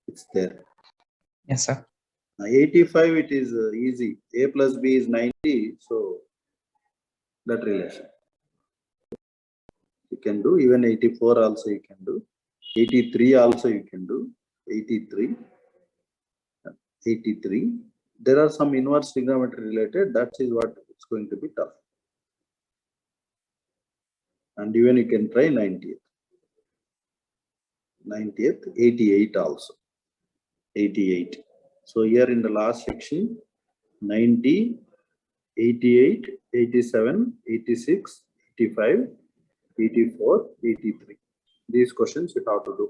It's there. Yes, sir. 85, it is easy. A plus B is 90, so that relation. You can do even 84 also you can do. 83 also you can do. 83. 83. There are some inverse trigonometry related. That is what it's going to be tough. And even you can try 90th. 90th, 88 also. 88. So here in the last section, 90, 88, 87, 86, 85, 84, 83. These questions you have to do.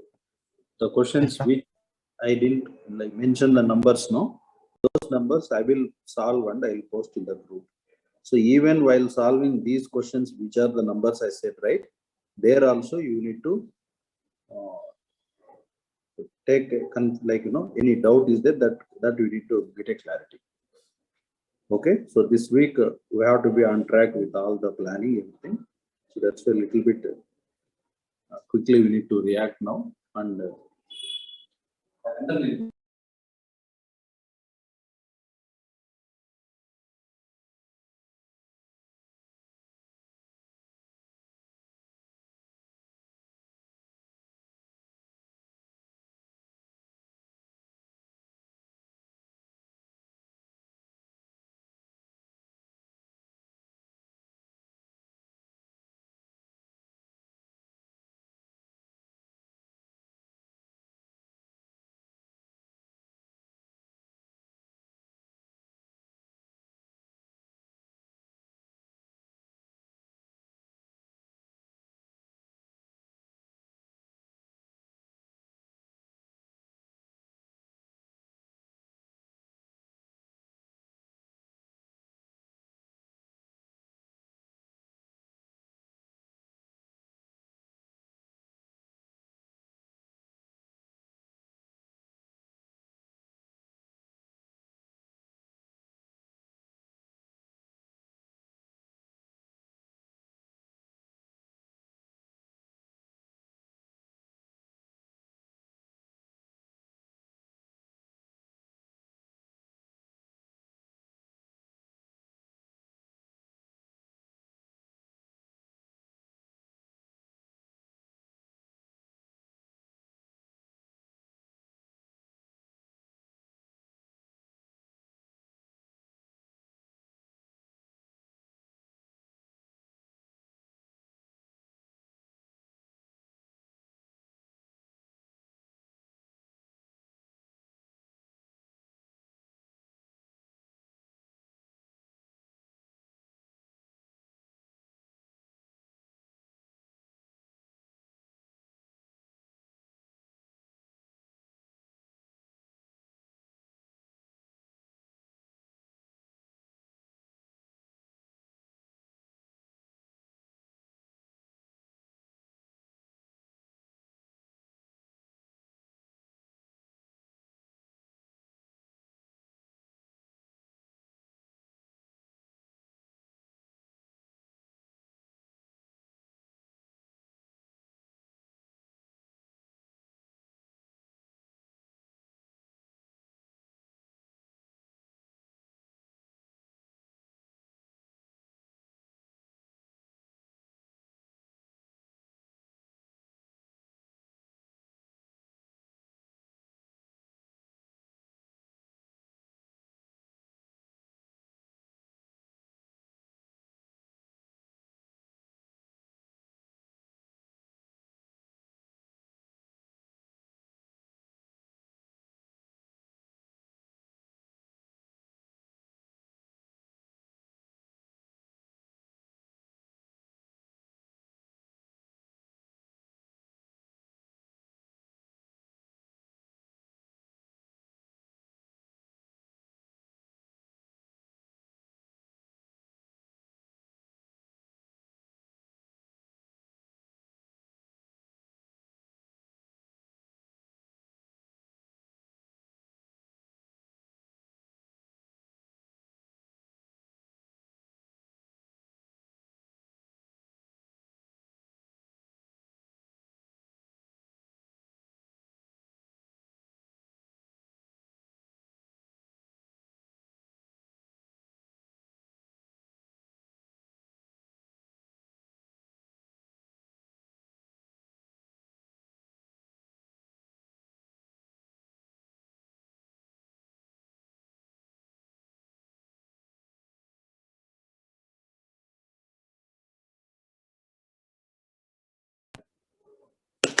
The questions Yes, sir. which I didn't like mention the numbers, no? Those numbers I will solve and I will post in the group. So even while solving these questions, which are the numbers I said, right? There also you need to take like any doubt is there that you need to get a clarity. Okay, so this week we have to be on track with all the planning, everything. So that's a little bit quickly we need to react now and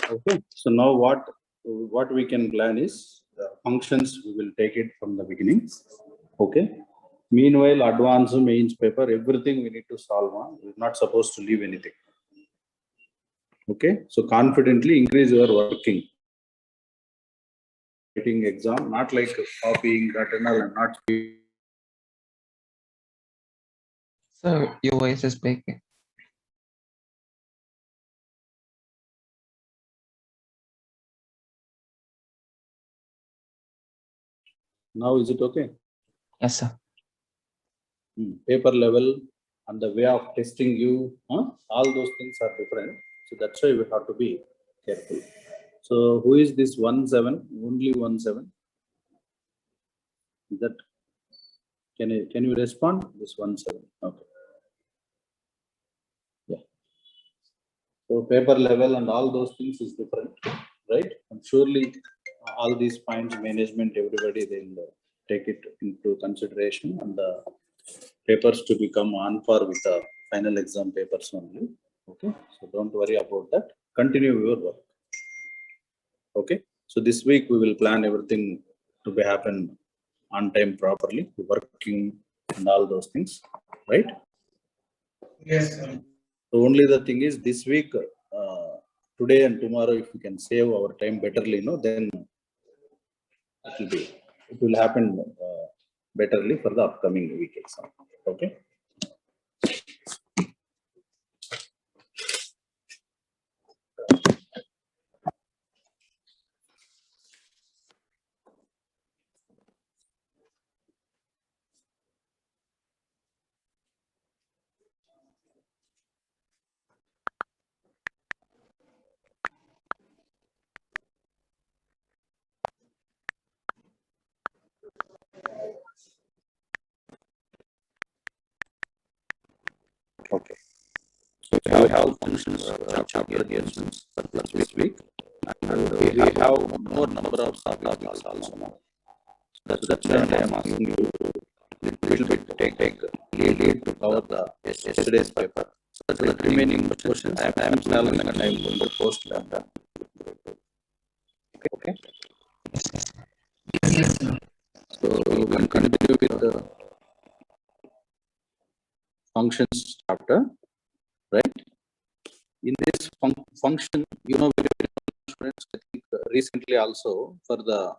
Okay, so now what we can plan is functions, we will take it from the beginning. Okay. Meanwhile, advanced mains paper, everything we need to solve on. We're not supposed to leave anything. Okay, so confidently increase your working. Writing exam, not like copying that and all, and not. So your voice is breaking. Now is it okay? Yes, sir. Paper level and the way of testing you, all those things are different. So that's why we have to be careful. So who is this 17? Only 17. Is that can you respond? This 17. Okay. Yeah. So paper level and all those things is different, right? And surely all these points, management, everybody they'll take it into consideration, and the papers to become on par with the final exam papers only. Okay, so don't worry about that. Continue your work. Okay, so this week we will plan everything to be happen on time properly, working and all those things, right? Yes, sir. So only the thing is this week, today and tomorrow, if we can save our time betterly, then it will happen betterly for the upcoming week exam. Okay. Okay. So we have functions chapter here since this week, and we have more number of topics also now. That's why I am asking you little bit take lead to cover the yesterday's paper. So the remaining questions I am solving and I am going to post them. Okay. Yes, sir. So you can continue with the functions chapter, right? In this function, students, I think recently also for the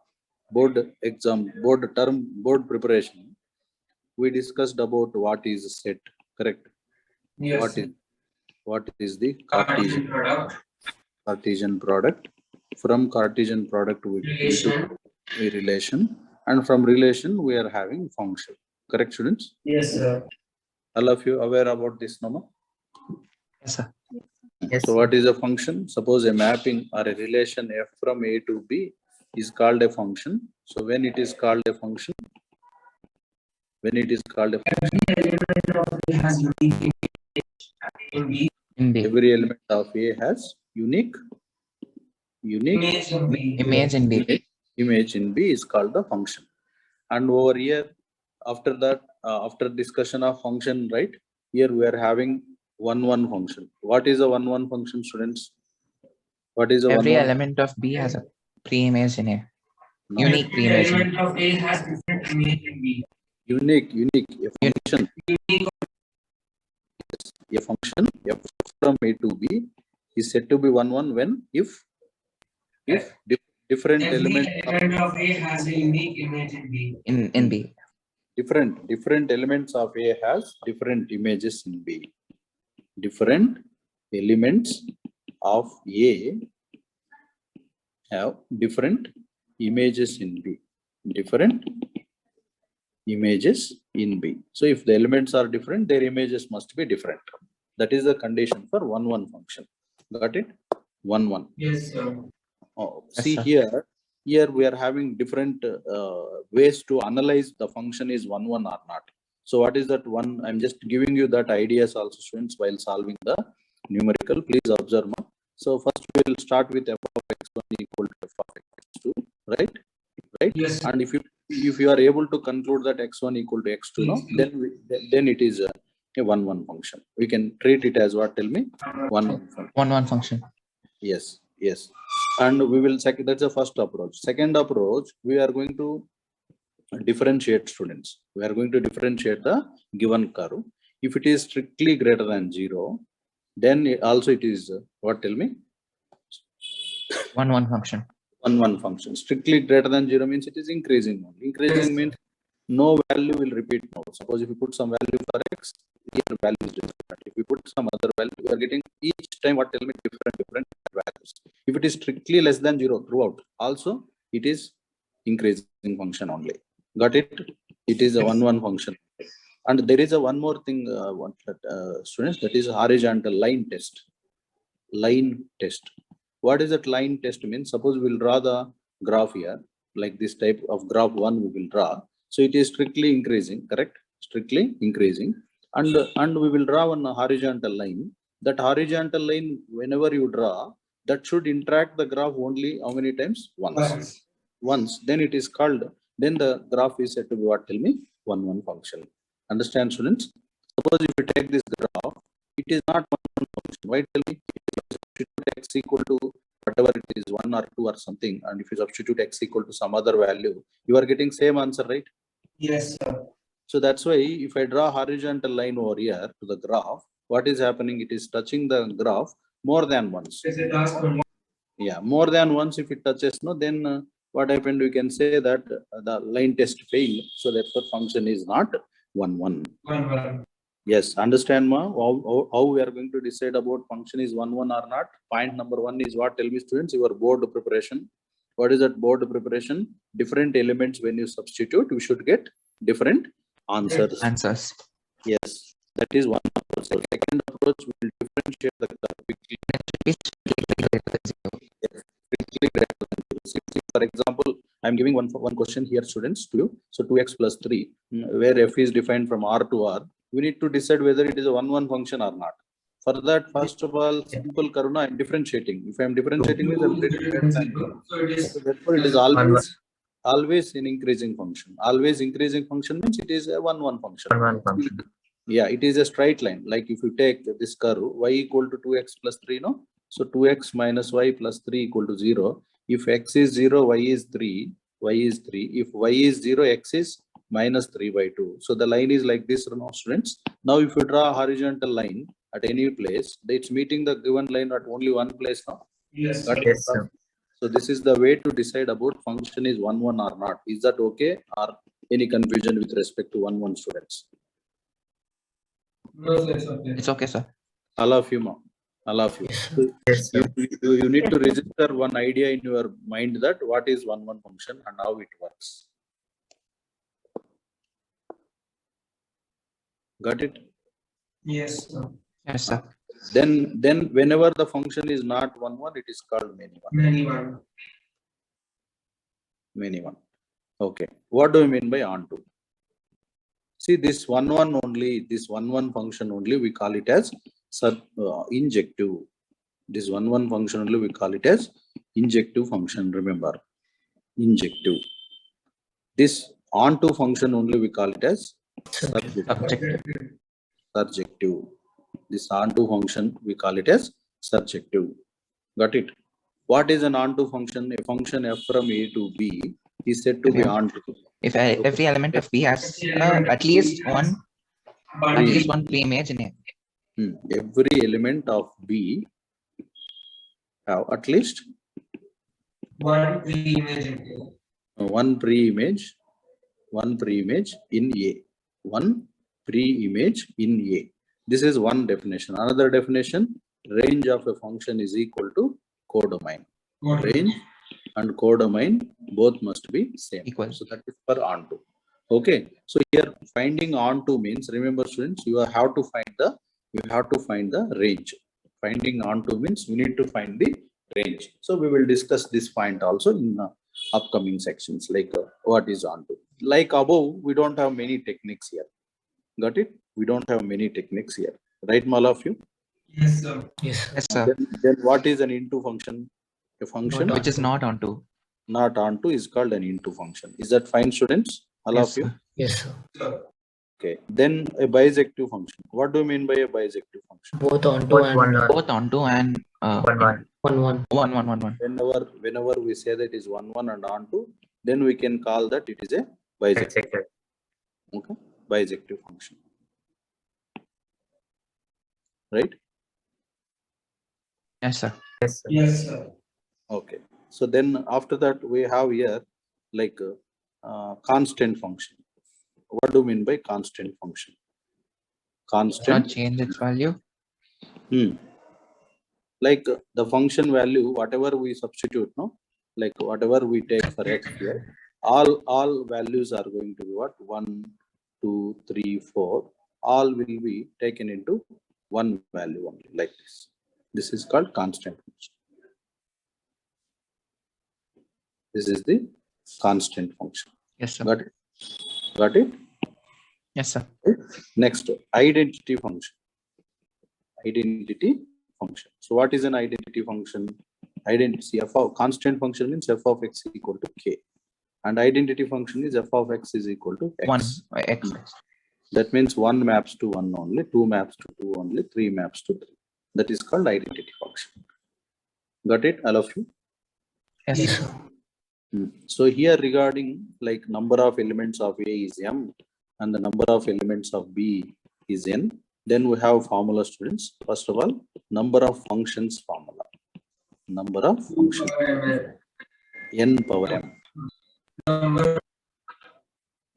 board exam, board preparation, we discussed about what is set, correct? Yes, What is the Cartesian product. Cartesian product? From Cartesian product we Relation. took a relation, and from relation we are having function. Correct, students? Yes, sir. All of you aware about this number? Yes, sir. Yes. So what is a function? Suppose a mapping or a relation f from A to B is called a function. So when it is called a function, Every element of A has unique in B. In B. every element of A has unique Image in B. Image in B. image in B is called the function. And over here, after that, after discussion of function, right? Here we are having one function. What is a one function, students? What is a Every one? element of B has a pre-image in A. No. Unique Every pre-image in A. element of A has different image in B. Unique. A function. Unique. A function f from A to B is said to be one when if different Every element element of A has a unique image in B. In B. different elements of A has different images in B. Different elements of A have different images in B. Different images in B. So if the elements are different, their images must be different. That is the condition for one function. Got it? One. Yes, sir. Oh, Yes, see sir. here we are having different ways to analyze the function is one or not. So what is that one? I'm just giving you that ideas also, students, while solving the numerical. Please observe. So first we will start with f of x1 equal to f of x2, right? Yes. And if you are able to conclude that x1 equal to x2, no, then it is a one function. We can treat it as what? Tell me. One function. One function. Yes. Yes. And we will that's the first approach. Second approach, we are going to differentiate students. We are going to differentiate the given curve. If it is strictly greater than 0, then also it is what, tell me? 1 function. 1 function. Strictly greater than 0 means it is increasing only. Increasing means no value will repeat now. Suppose if you put some value for x, here value is different. If you put some other value, we are getting each time what, tell me, different values. If it is strictly less than 0 throughout, also it is increasing function only. Got it? It is a 1 function. And there is a one more thing, students, that is horizontal line test. Line test. What is that line test means? Suppose we'll draw the graph here, like this type of graph 1 we will draw. So it is strictly increasing, correct? Strictly increasing. And we will draw one horizontal line. That horizontal line, whenever you draw, that should interact the graph only how many times? Once. Once. Then it is called, then the graph is said to be what, tell me? 1 function. Understand, students? Suppose if you take this graph, it is not 1 function. Why, tell me? If you substitute x equal to whatever it is, 1 or 2 or something, and if you substitute x equal to some other value, you are getting same answer, right? Yes, sir. So that's why if I draw horizontal line over here to the graph, what is happening? It is touching the graph more than once. Is it last one? Yeah, more than once. If it touches, no, then what happened? We can say that the line test failed. So therefore, function is not 1. 1. Yes, understand, ma? How we are going to decide about function is 1 or not? Point number 1 is what? Tell me, students, your board preparation. What is that board preparation? Different elements when you substitute, we should get different answers. Answers. Yes, that is one approach. The second approach will differentiate the curve quickly. Strictly greater than 0. For example, I'm giving one question here, students, to you. So 2x plus 3, where f is defined from R to R. We need to decide whether it is a 1 function or not. For that, first of all, simple karuna, I'm differentiating. If I'm differentiating, means I'm taking greater than 0. So it is. So therefore, it is always an increasing function. Always increasing function means it is a 1 function. 1 function. Yeah, it is a straight line. Like if you take this curve, y equal to 2x plus 3, no? So 2x minus y plus 3 equal to 0. If x is 0, y is 3, y is 3. If y is 0, x is minus 3 by 2. So the line is like this, no, students. Now if you draw a horizontal line at any place, it's meeting the given line at only one place, no? Yes, Got sir. it? So this is the way to decide about function is 1 or not. Is that okay? Or any confusion with respect to 1 students? No, sir, it's okay. It's okay, sir. All of you, ma'am. All of you. So you need to register one idea in your mind that what is 1 function and how it works. Got it? Yes, sir. Yes, sir. Then whenever the function is not 1, it is called many one. Many one. Okay. What do you mean by onto? See, this 1 only, this 1 function only, we call it as injective. This 1 function only, we call it as injective function. Remember, injective. This onto function only, we call it as Subjective. surjective. This onto function, we call it as surjective. Got it? What is an onto function? A function f from A to B is said to be onto. If every element of B has at least one pre-image in it. Every element of B have at least one pre-image. One pre-image in A. One pre-image in A. This is one definition. Another definition, range of a function is equal to codomain. Range and codomain both must be same. Equal. So that is for onto. Okay. So here finding onto means, remember students, you have to find the range. Finding onto means you need to find the range. So we will discuss this point also in upcoming sections, like what is onto. Like above, we don't have many techniques here. Got it? We don't have many techniques here. Right, all of you? Yes, sir. Yes, sir. Then what is an into function? A function Which is not onto. Not onto is called an into function. Is that fine, students? All Yes, of you? sir. Yes, sir. Okay. Then a bisective function. What do you mean by a bisective function? Both onto and Both onto and 1, 1. 1, 1. 1, 1, 1, 1. Whenever we say that it is 1, 1 and onto, then we can call that it is a bijective. Okay, bijective function. Right? Yes, sir. Yes, sir. Okay. So then after that we have here like constant function. What do you mean by constant function? Not Constant, change its value. like the function value, whatever we substitute, no, like whatever we take for x here, all values are going to be what? 1, 2, 3, 4. All will be taken into one value only, like this. This is called constant function. This is the constant function. Yes, sir. Got it? Got it? Yes, sir. Next, identity function. Identity function. So what is an identity function? Identity f of constant function means f of x equal to k, and identity function is f of x is equal to x. 1 by x. That means 1 maps to 1 only, 2 maps to 2 only, 3 maps to 3. That is called identity function. Got it, all of you? Yes, Yes, sir. sir. So here regarding like number of elements of A is m and the number of elements of B is n. Then we have formula, students. First of all, number of functions formula. Number of functions, n power m. Number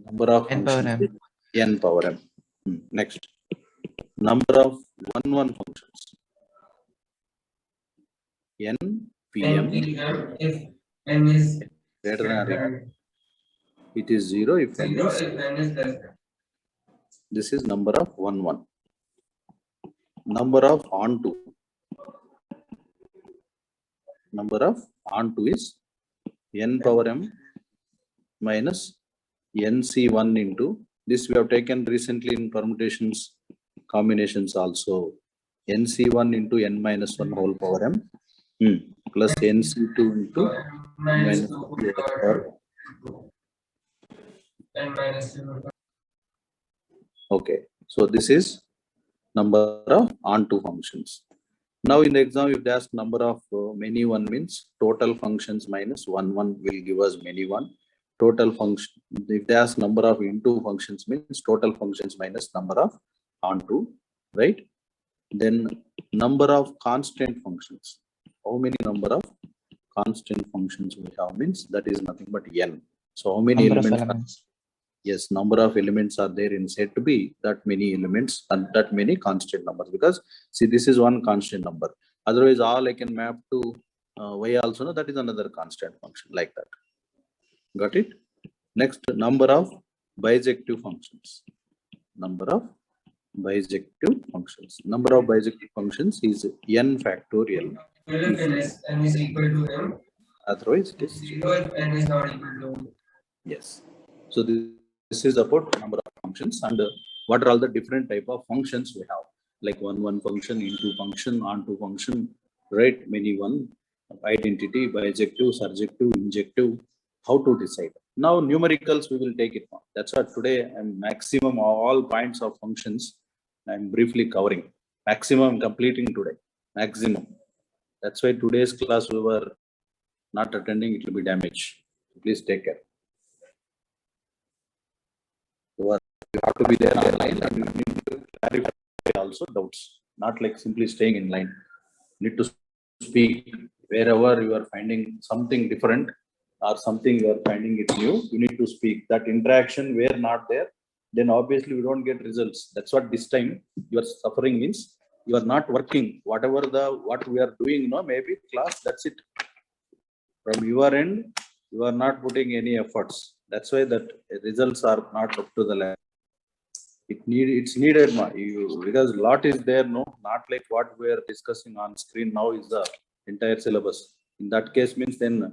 Number of N power functions, m. n power m. Next, number of 1 functions, n pm NPM if n is greater than or equal. greater It is 0 if than n 0 is. if n is less than. This is number of 1. Number of onto. Number of onto is n power m minus nc1 into this. We have taken recently in permutations, combinations also. nc1 into n minus 1 whole power m plus nc2 into Minus minus 2 1 whole power. n minus 2. Okay, so this is number of onto functions. Now in the exam, if they ask number of many one means total functions minus 1 will give us many one. Total function, if they ask number of into functions means total functions minus number of onto, right? Then number of constant functions. How many number of constant functions we have means that is nothing but n. So how many Number of elements? elements. Yes, number of elements are there in set to be that many elements and that many constant numbers, because see this is one constant number. Otherwise all I can map to y also, no, that is another constant function, like that. Got it? Next, number of bijective functions. Number of bijective functions. Number of bijective functions is n factorial. If n is equal to m, Otherwise it is 0 if n is not equal to m. yes. So this is about number of functions and what are all the different type of functions we have, like one function, into function, onto function, right? Many one, identity, bijective, surjective, injective. How to decide? Now numericals we will take it now. That's what today I'm maximum all points of functions I'm briefly covering. Maximum I'm completing today. Maximum. That's why today's class we were not attending, it will be damaged. Please take care. You have to be there online and you need to clarify also doubts, not like simply staying in line. You need to speak wherever you are finding something different or something you are finding it new. You need to speak. That interaction where not there, then obviously we don't get results. That's what this time you are suffering means you are not working. Whatever what we are doing, no, maybe class, that's it. From your end, you are not putting any efforts. That's why that results are not up to the level. It's needed, because lot is there, no, not like what we are discussing on screen now is the entire syllabus. In that case means then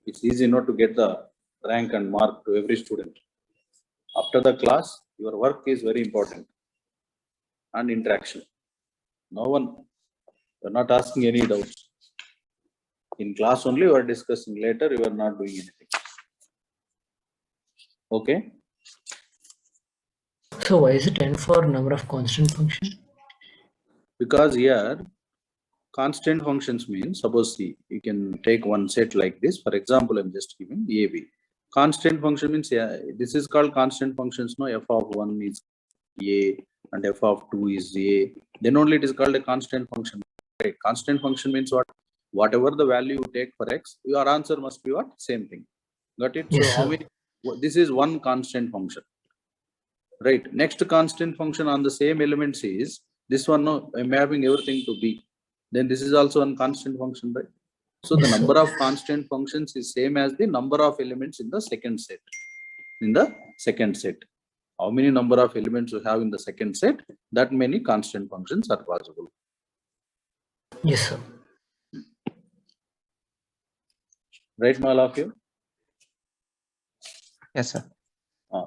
it's easy not to get the rank and mark to every student. After the class, your work is very important and interaction. No one, you're not asking any doubts. In class only you are discussing, later you are not doing anything. Okay. So why is it n for number of constant function? Because here Constant functions means, suppose see, you can take one set like this. For example, I'm just giving AB. Constant function means, yeah, this is called constant functions. No, f of 1 is A and f of 2 is A. Then only it is called a constant function. Right? Constant function means what? Whatever the value you take for x, your answer must be what? Same thing. Got it? Yes, so how sir. many? This is one constant function. Right. Next constant function on the same elements is this one. No, I'm having everything to B. Then this is also one constant function, right? So the Yes, sir. number of constant functions is same as the number of elements in the second set. In the second set, how many number of elements you have in the second set, that many constant functions are possible. Yes, sir. Right, all of you? Yes, sir.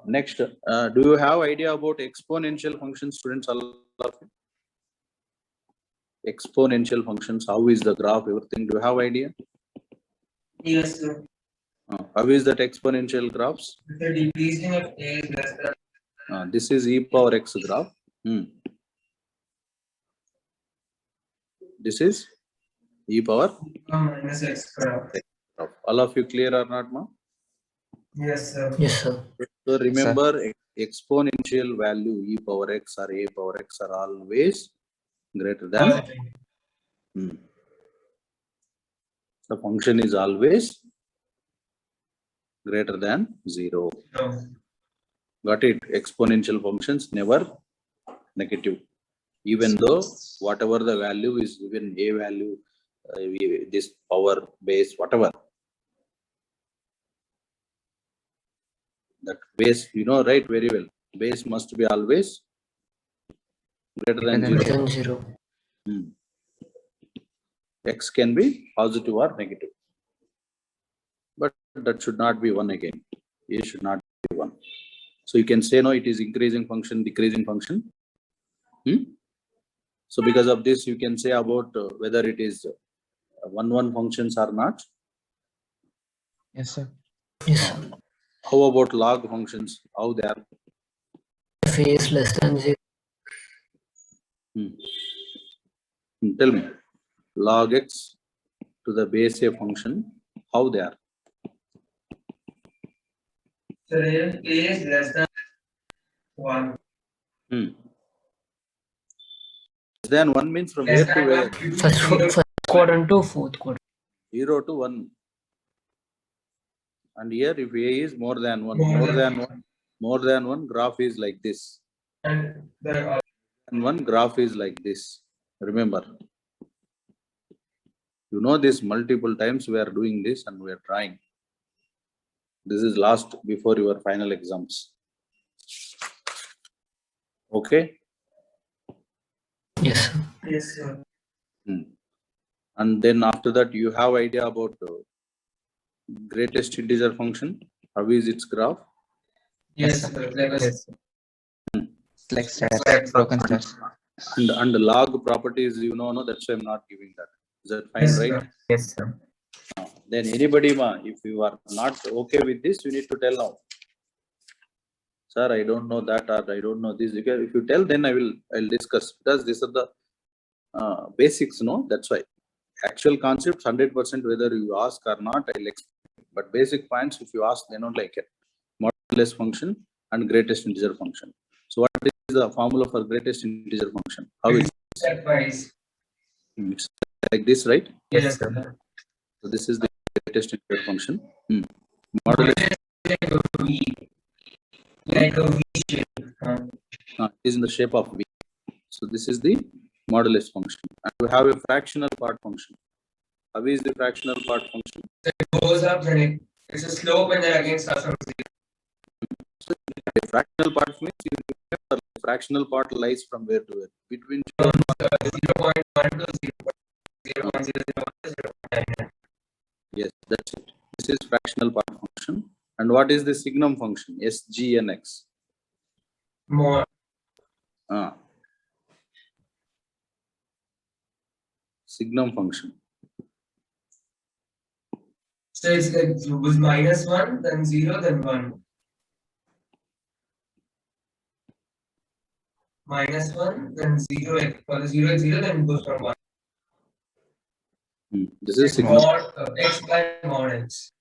Next, do you have idea about exponential functions, students? All of you? Exponential functions, how is the graph, everything, do you have idea? Yes, sir. How is that exponential graphs? The decreasing of A is less than. This is e power x graph. This is e power Minus x graph. graph. All of you clear or not, ma? Yes, sir. Yes, sir. So remember, exponential value e power x or a power x are always greater than. The function is always greater than 0. No. Got it? Exponential functions never negative. Even though whatever the value is given, a value, this power base, whatever. That base, you know, right, very well. Base must be always greater than Greater 0. than 0. X can be positive or negative. But that should not be 1 again. A should not be 1. So you can say, no, it is increasing function, decreasing function. So because of this, you can say about whether it is 1 functions or not. Yes, sir. Yes, sir. How about log functions? How they are? If A is less than 0. Tell me, log x to the base a function, how they are? So A is less than 1. Less than 1 means from Less where to than where? 1. First quadrant to fourth quadrant. 0 to 1. And here if a is more than 1, more than 1 graph is like this. And the And one graph is like this. Remember. You know this multiple times we are doing this and we are trying. This is last before your final exams. Okay? Yes, sir. yes, sir. And then after that you have idea about greatest integer function. How is its graph? Yes, sir. Like a It's like stairs, broken stairs. And the log properties, you know, no, that's why I'm not giving that. Is that fine, Yes, right? sir. Yes, sir. Then anybody, if you are not okay with this, you need to tell now. Sir, I don't know that or I don't know this. Because if you tell, then I'll discuss. Because these are the basics, no? That's why. Actual concepts, 100% whether you ask or not, I'll explain. But basic points, if you ask, they don't like it. Modulus function and greatest integer function. So what is the formula for greatest integer function? How is Stepwise. it's like this, right? Yes, sir. So this is the greatest integer function. Modulus Like a V shape. is in the shape of V. So this is the modulus function. And we have a fractional part function. How is the fractional part function? It goes up and it's a slope and then again starts from 0. So the fractional part means the fractional part lies from where to where? Between 0 and 0.1 to 0.000. yes, that's it. This is fractional part function. And what is the signum function? SGNX. More. Signum function. So it's like it was -1, then 0, then 1. -1, then 0, like for the 0 and 0, then it goes from 1. This is signal. mod x by mod x.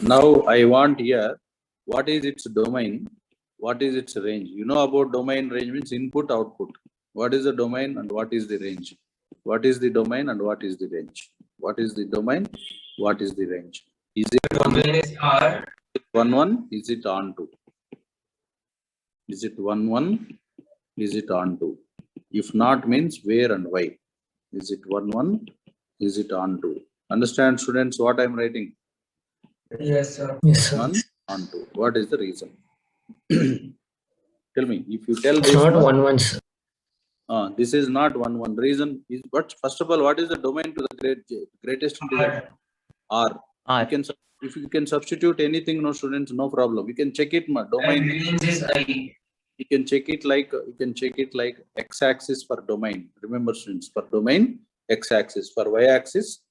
Now I want here, what is its domain? What is its range? You know about domain. Range means input, output. What is the domain and what is the range? What is the domain and what is the range? What is the domain? What is the range? Is it Domain is R. 1, is it on 2? Is it 1, is it on 2? If not, means where and why? Is it 1, is it on 2? Understand, students, what I'm writing? Yes, sir. Yes, sir. 1 on 2. What is the reason? Tell me. If you tell It's this not one, 1, 1, sir. this is not 1. Reason is what? First of all, what is the domain to the greatest integer? R. R. You can, if you can substitute anything, no students, no problem. You can check it. And Domain. range is I. You can check it like x-axis for domain. Remember, students, for domain x-axis, for y-axis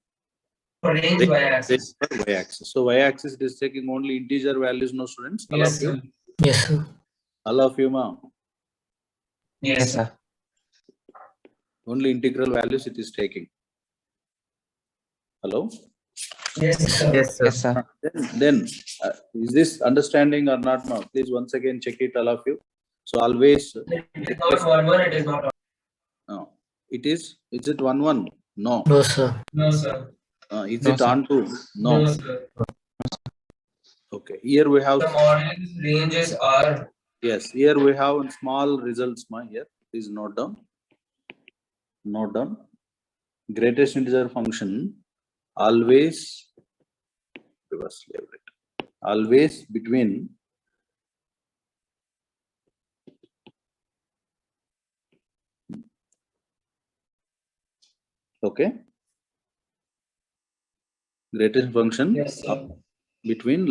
For range y axis. for y-axis. So y-axis it is taking only integer values, no students. All Yes, of you, sir. Yes, sir. all of you, ma. Yes, Yes, sir. sir. Only integral values it is taking. Hello. Yes, sir. Yes, sir. Then is this understanding or not? Now, please once again check it, all of you. So always, It is not 1, it is not. no, it is. Is it 1? No. No, sir. No, sir. Is No, it sir. on 2? No. No, sir. Okay. Here we have. The model's range is R. Yes, here we have small results, ma. Here, please note down. Note down. Greatest integer function always reverse level. Always between okay. Greatest function Yes, sir.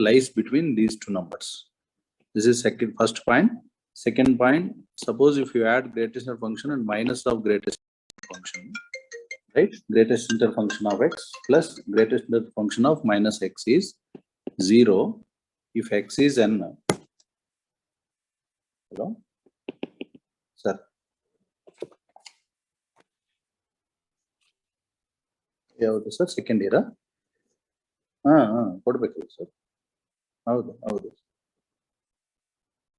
lies between these two numbers. This is first point. Second point, suppose if you add greatest integer function and minus of greatest function, right? Greatest integer function of x plus greatest integer function of minus x is 0 if x is n. Hello? Sir. ಯಾವುದು sir second ಇಯರಾ? ಕೊಡ್ಬೇಕು sir. ಹೌದು ಹೌದು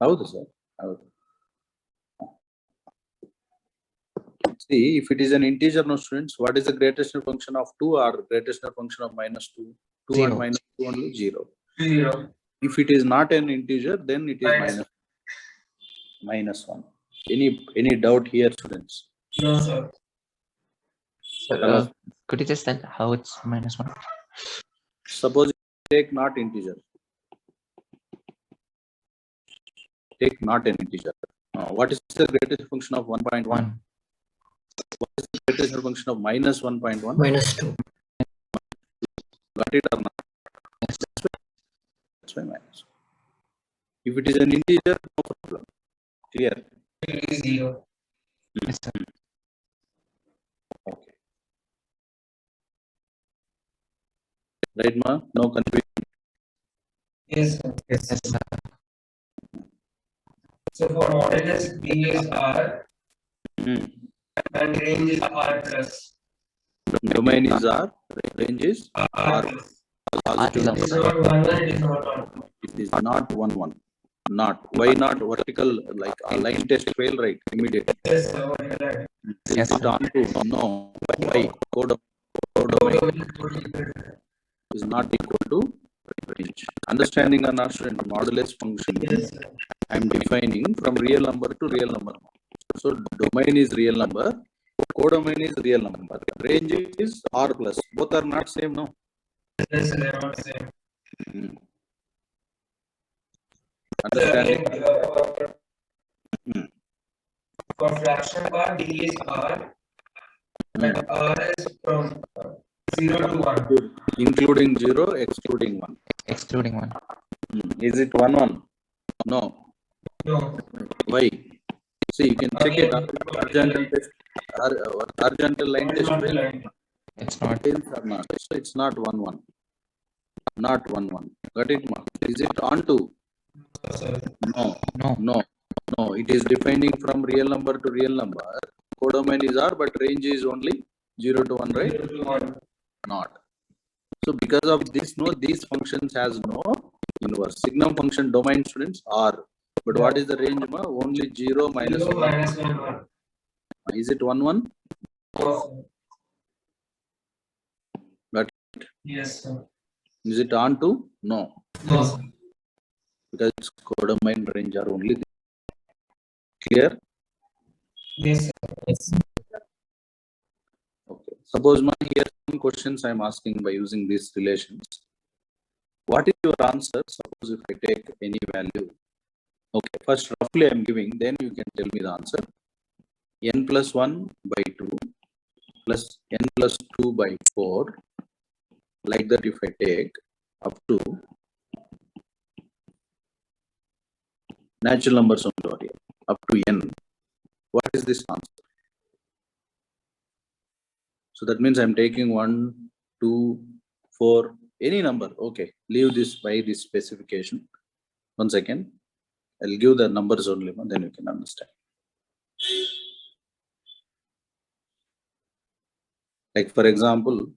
ಹೌದು sir ಹೌದು. See, if it is an integer, no students, what is the greatest function of 2 or greatest function of minus 2? 2 Zero. and minus 2 only 0. 0. If it is not an integer, then it is minus 1. Any doubt here, students? No, sir. Sir, could you just tell how it's -1? Suppose take not integer. Take not an integer. What is the greatest function of 1.1? 1. What is the greatest function of minus 1.1? -2. Got it or not? That's why minus. If it is an integer, no problem. Clear? It is 0. Yes, sir. Okay. Right, ma? No confusion. Yes, sir. Yes, sir. So for modulus, B is R Hmm. and range is R plus. Domain is R, range is R R. plus. Positive. It is not 1, it is not 1. It is not 1. Not. Why not vertical, like a line test fail, right? Immediately. Yes, sir. What is that? Yes, Is it on to? No. Why? Codomain is not equal to range. Understanding or not, student? Modulus function. Yes, sir. I am defining from real number to real number. So domain is real number, codomain is real number. Range is R plus. Both are not same, no? Yes, sir. They are not same. Hmm. Understanding? For fraction part, D is R and R is from 0 to 1. Including 0, excluding 1. Excluding 1. Is it 1? No. No. Why? See, you can check it. Horizontal test, horizontal line test fail. It's not. Fails or not? So it's not 1. Not 1. Got it, ma? Is it on to? No, sir. No. No. It is defining from real number to real number. Codomain is R, but range is only 0 to 1, right? 0 to 1. Not. So because of this, no, these functions has no inverse. Signum function domain, students, R. But what is the range? Ma? Only 0, minus 0, 1. minus 1, 1. Is it 1, 1? No, sir. But Yes, sir. is it on to? No. No, sir. Because its codomain range are only clear. Yes, sir. Yes. Okay. Suppose ma, here some questions I am asking by using these relations. What is your answer? Suppose if I take any value. Okay, first roughly I am giving, then you can tell me the answer. N plus 1 by 2 plus n plus 2 by 4. Like that, if I take up to natural numbers only here, up to n, what is this answer? So that means I'm taking 1, 2, 4, any number. Okay, leave this by this specification. 1 second. I'll give the numbers only, then you can understand. Like for example,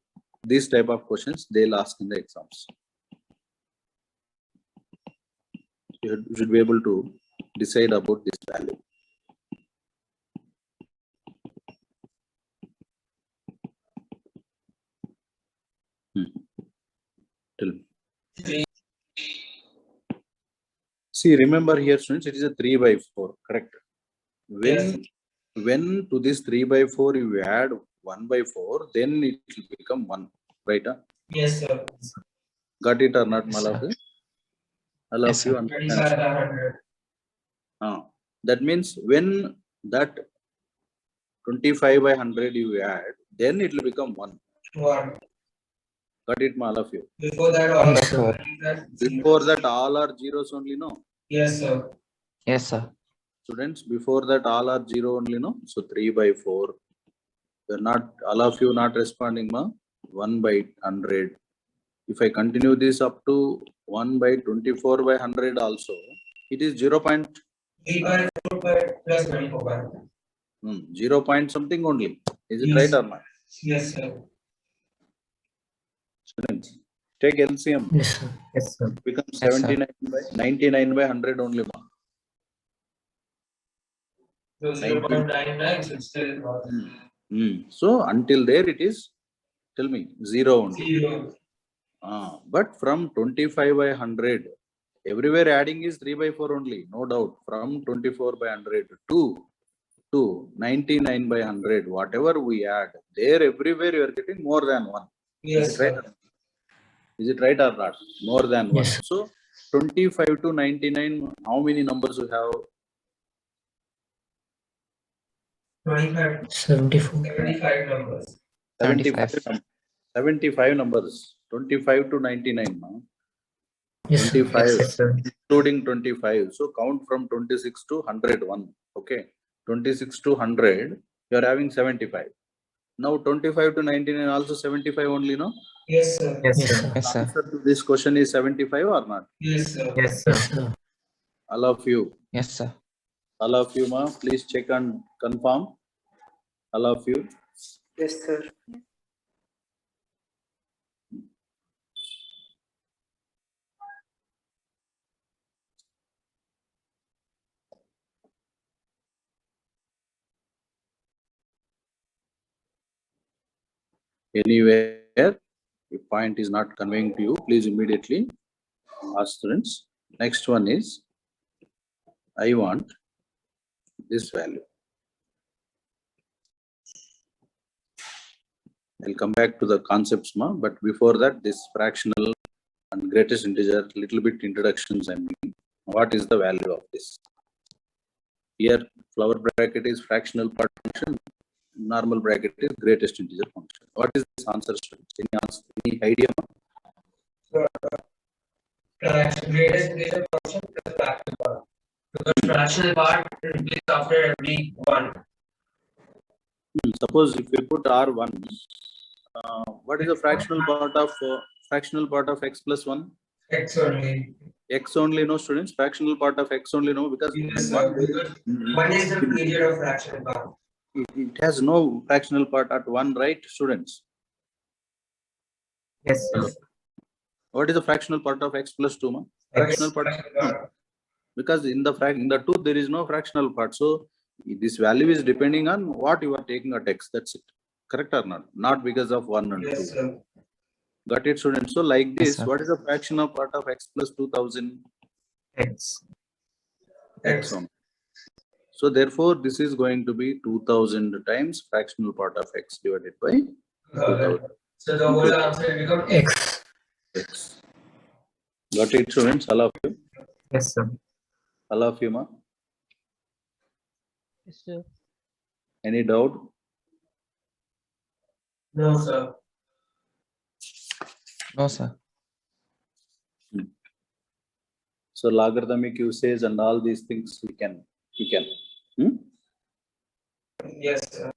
these type of questions they'll ask in the exams. You should be able to decide about this value. Tell me. 3. See, remember here, students, it is a 3 by 4, correct? Yes. When to this 3 by 4 you add 1 by 4, then it will become 1, right? Yes, sir. Got it or not, Yes, Malav? sir. All of Yes, you sir. understand? 25 by 100. That means when that 25 by 100 you add, then it will become 1. 1. Got it, all of you? Before that, all Yes, sir. Before that, all are zeros only, no? Yes, sir. Yes, sir. Students, before that, all are 0 only, no? So 3 by 4. You're not, all of you not responding, ma? 1 by 100. If I continue this up to 1 by 24 by 100 also, it is 0. 3 by 4 by plus 24 by. 0 point something only. Is it Yes. right or not? Yes, sir. Students, take LCM. Yes, sir. Yes, sir. Becomes Yes, sir. 79 by 99 by 100 only, ma. So 0.99, so it's still not So until there it is, tell me, 0 only. 0. But from 25 by 100, everywhere adding is 3 by 4 only, no doubt. From 24 by 100 to 99 by 100, whatever we add, there everywhere you are getting more than 1. Yes, Is it right? sir. Is it right or not? More than 1. Yes. So 25 to 99, how many numbers you have? 25, 74. 75 numbers. 75 numbers. 25 to 99. No? Yes, sir. 25, Yes, sir. including 25. So count from 26 to 101. Okay. 26 to 100, you are having 75. Now 25 to 99 also 75 only, no? Yes, sir. Yes, sir. Yes, sir. Answer to this question is 75 or not? Yes, sir. Yes, sir. All of you. Yes, sir. All of you, ma, please check and confirm. All of you. Yes, sir. Anywhere, if point is not conveying to you, please immediately ask students. Next one is, I want this value. I'll come back to the concepts, ma, but before that, this fractional and greatest integer, little bit introductions I mean. What is the value of this? Here, flower bracket is fractional part function, normal bracket is greatest integer function. What is this answer, students? Any idea? Greatest integer function plus fractional part. Because fractional part is replaced after every 1. Suppose if we put R1, what is the fractional part of x plus 1? X only. X only, no, students. Fractional part of x only, no, because Yes, one sir. Because 1 is the period of fractional part. it has no fractional part at 1, right, students? Yes, sir. What is the fractional part of x plus 2? Fractional part. Because in the 2 there is no fractional part. So this value is depending on what you are taking at x. That's it. Correct or not? Not because of 1 and 2. Yes, sir. Got it, students? So like Yes, this, sir. what is the fractional part of x plus 2000? X. X on. So therefore, this is going to be 2000 times fractional part of x divided by 2000 So the whole answer will become X. x. Got it, students? All of you? Yes, sir. All of you, ma? Yes, sir. Any doubt? No, sir. No, sir. So logarithmic usage and all these things you can. Hmm? Yes, sir.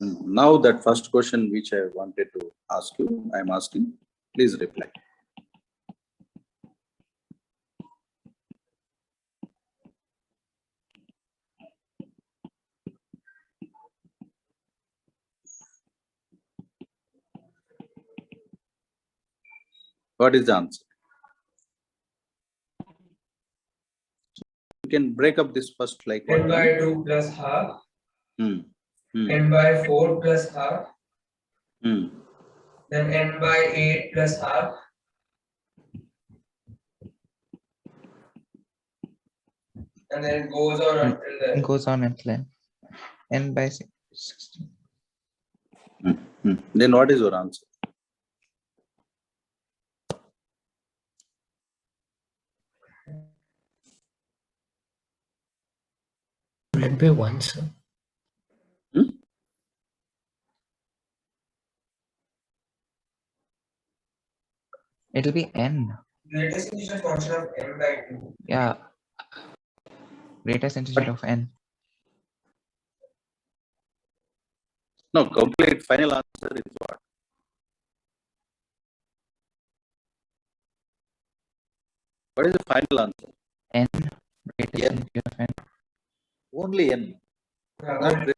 Now that first question which I wanted to ask you, I am asking, please reply. What is the answer? You can break up this first like N what? by 2 plus half. Hmm. Hmm. N by 4 plus half. Hmm. Then n by 8 plus half. And then it goes on until It then. goes on until n. N by 16. Then what is your answer? Multiplied by 1, sir. Hmm? It'll be n. Greatest integer function of n by 2. Yeah. Greatest integer of n. No, complete final answer is what? What is the final answer? N. Greatest N. integer of n. Only n. Yeah, Not only-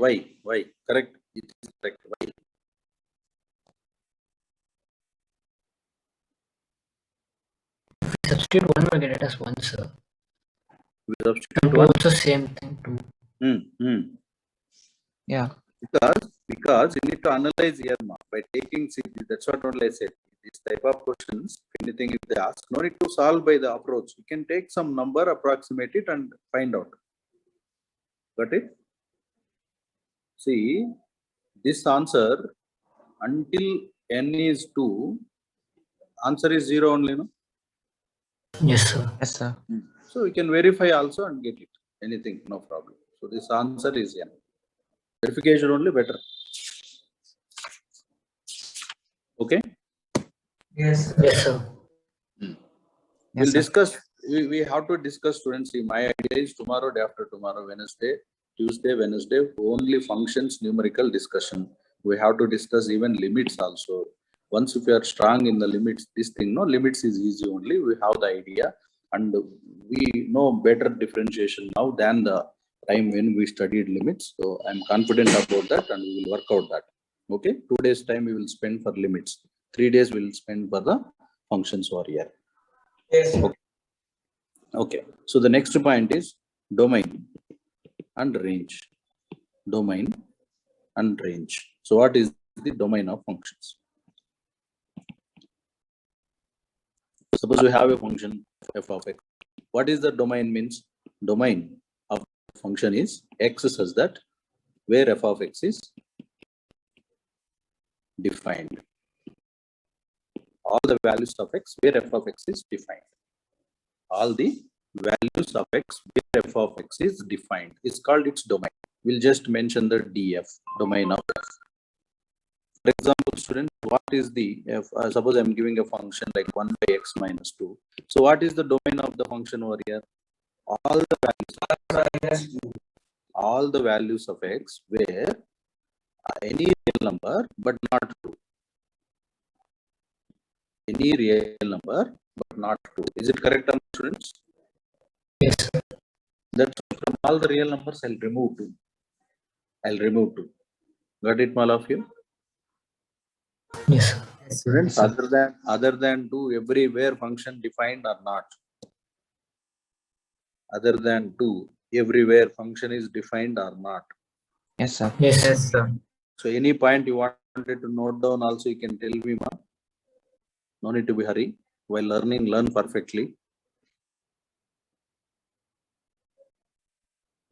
why? Why? Correct. It is correct. Why? If we substitute 1, we'll get it as 1, sir. We substitute And 2 one. also same thing, 2. Yeah. Because you need to analyze here by taking see, that's what only I said. This type of questions, anything if they ask, no need to solve by the approach. You can take some number, approximate it, and find out. Got it? See, this answer until n is 2, answer is 0 only, no? Yes, sir. Yes, sir. So we can verify also and get it. Anything, no problem. So this answer is n. Verification only better. Okay? Yes, sir. Yes, sir. Yes, We'll sir. discuss. We have to discuss, students. See, my idea is tomorrow, day after tomorrow, Wednesday, Tuesday, Wednesday, only functions numerical discussion. We have to discuss even limits also. Once if you are strong in the limits, this thing, no limits is easy only. We have the idea and we know better differentiation now than the time when we studied limits. So I'm confident about that and we will work out that. Okay, 2 days time we will spend for limits. 3 days we will spend for the functions over here. Yes, sir. Okay, so the next point is domain and range. Domain and range. So what is the domain of functions? Suppose we have a function f of x. What is the domain means? Domain of function is x such that where f of x is defined. All the values of x where f of x is defined. All the values of x where f of x is defined is called its domain. We'll just mention the df, domain of f. For example, students, what is the f? Suppose I'm giving a function like 1 by x minus 2. So what is the domain of the function over here? All the values of x where any real number but not true. Any real number but not true. Is it correct, students? Yes, sir. That's from all the real numbers I'll remove 2. I'll remove 2. Got it, all of you? Yes, sir. Students, Yes, sir. other than 2, everywhere function defined or not? Other than 2, everywhere function is defined or not? Yes, sir. Yes, sir. Yes, sir. So any point you wanted to note down also, you can tell me, ma. No need to be hurry. While learning, learn perfectly.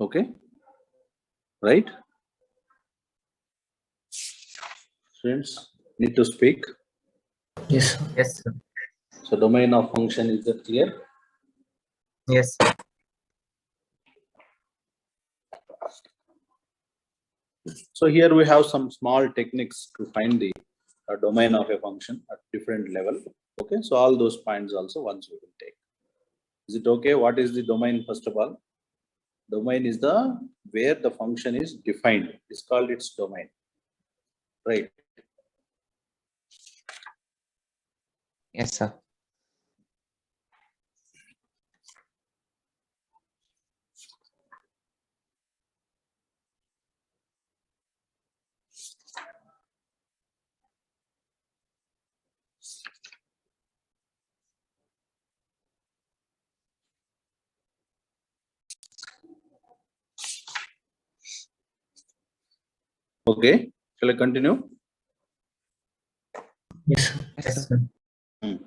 Okay? Right? Students need to speak. Yes, sir. Yes, sir. So domain of function, is that clear? Yes, sir. So here we have some small techniques to find the domain of a function at different level. Okay, so all those points also once we will take. Is it okay? What is the domain first of all? Domain is the where the function is defined. It's called its domain. Right. Yes, sir. Okay. Shall I continue? Yes, sir. Yes, Yes, sir. sir.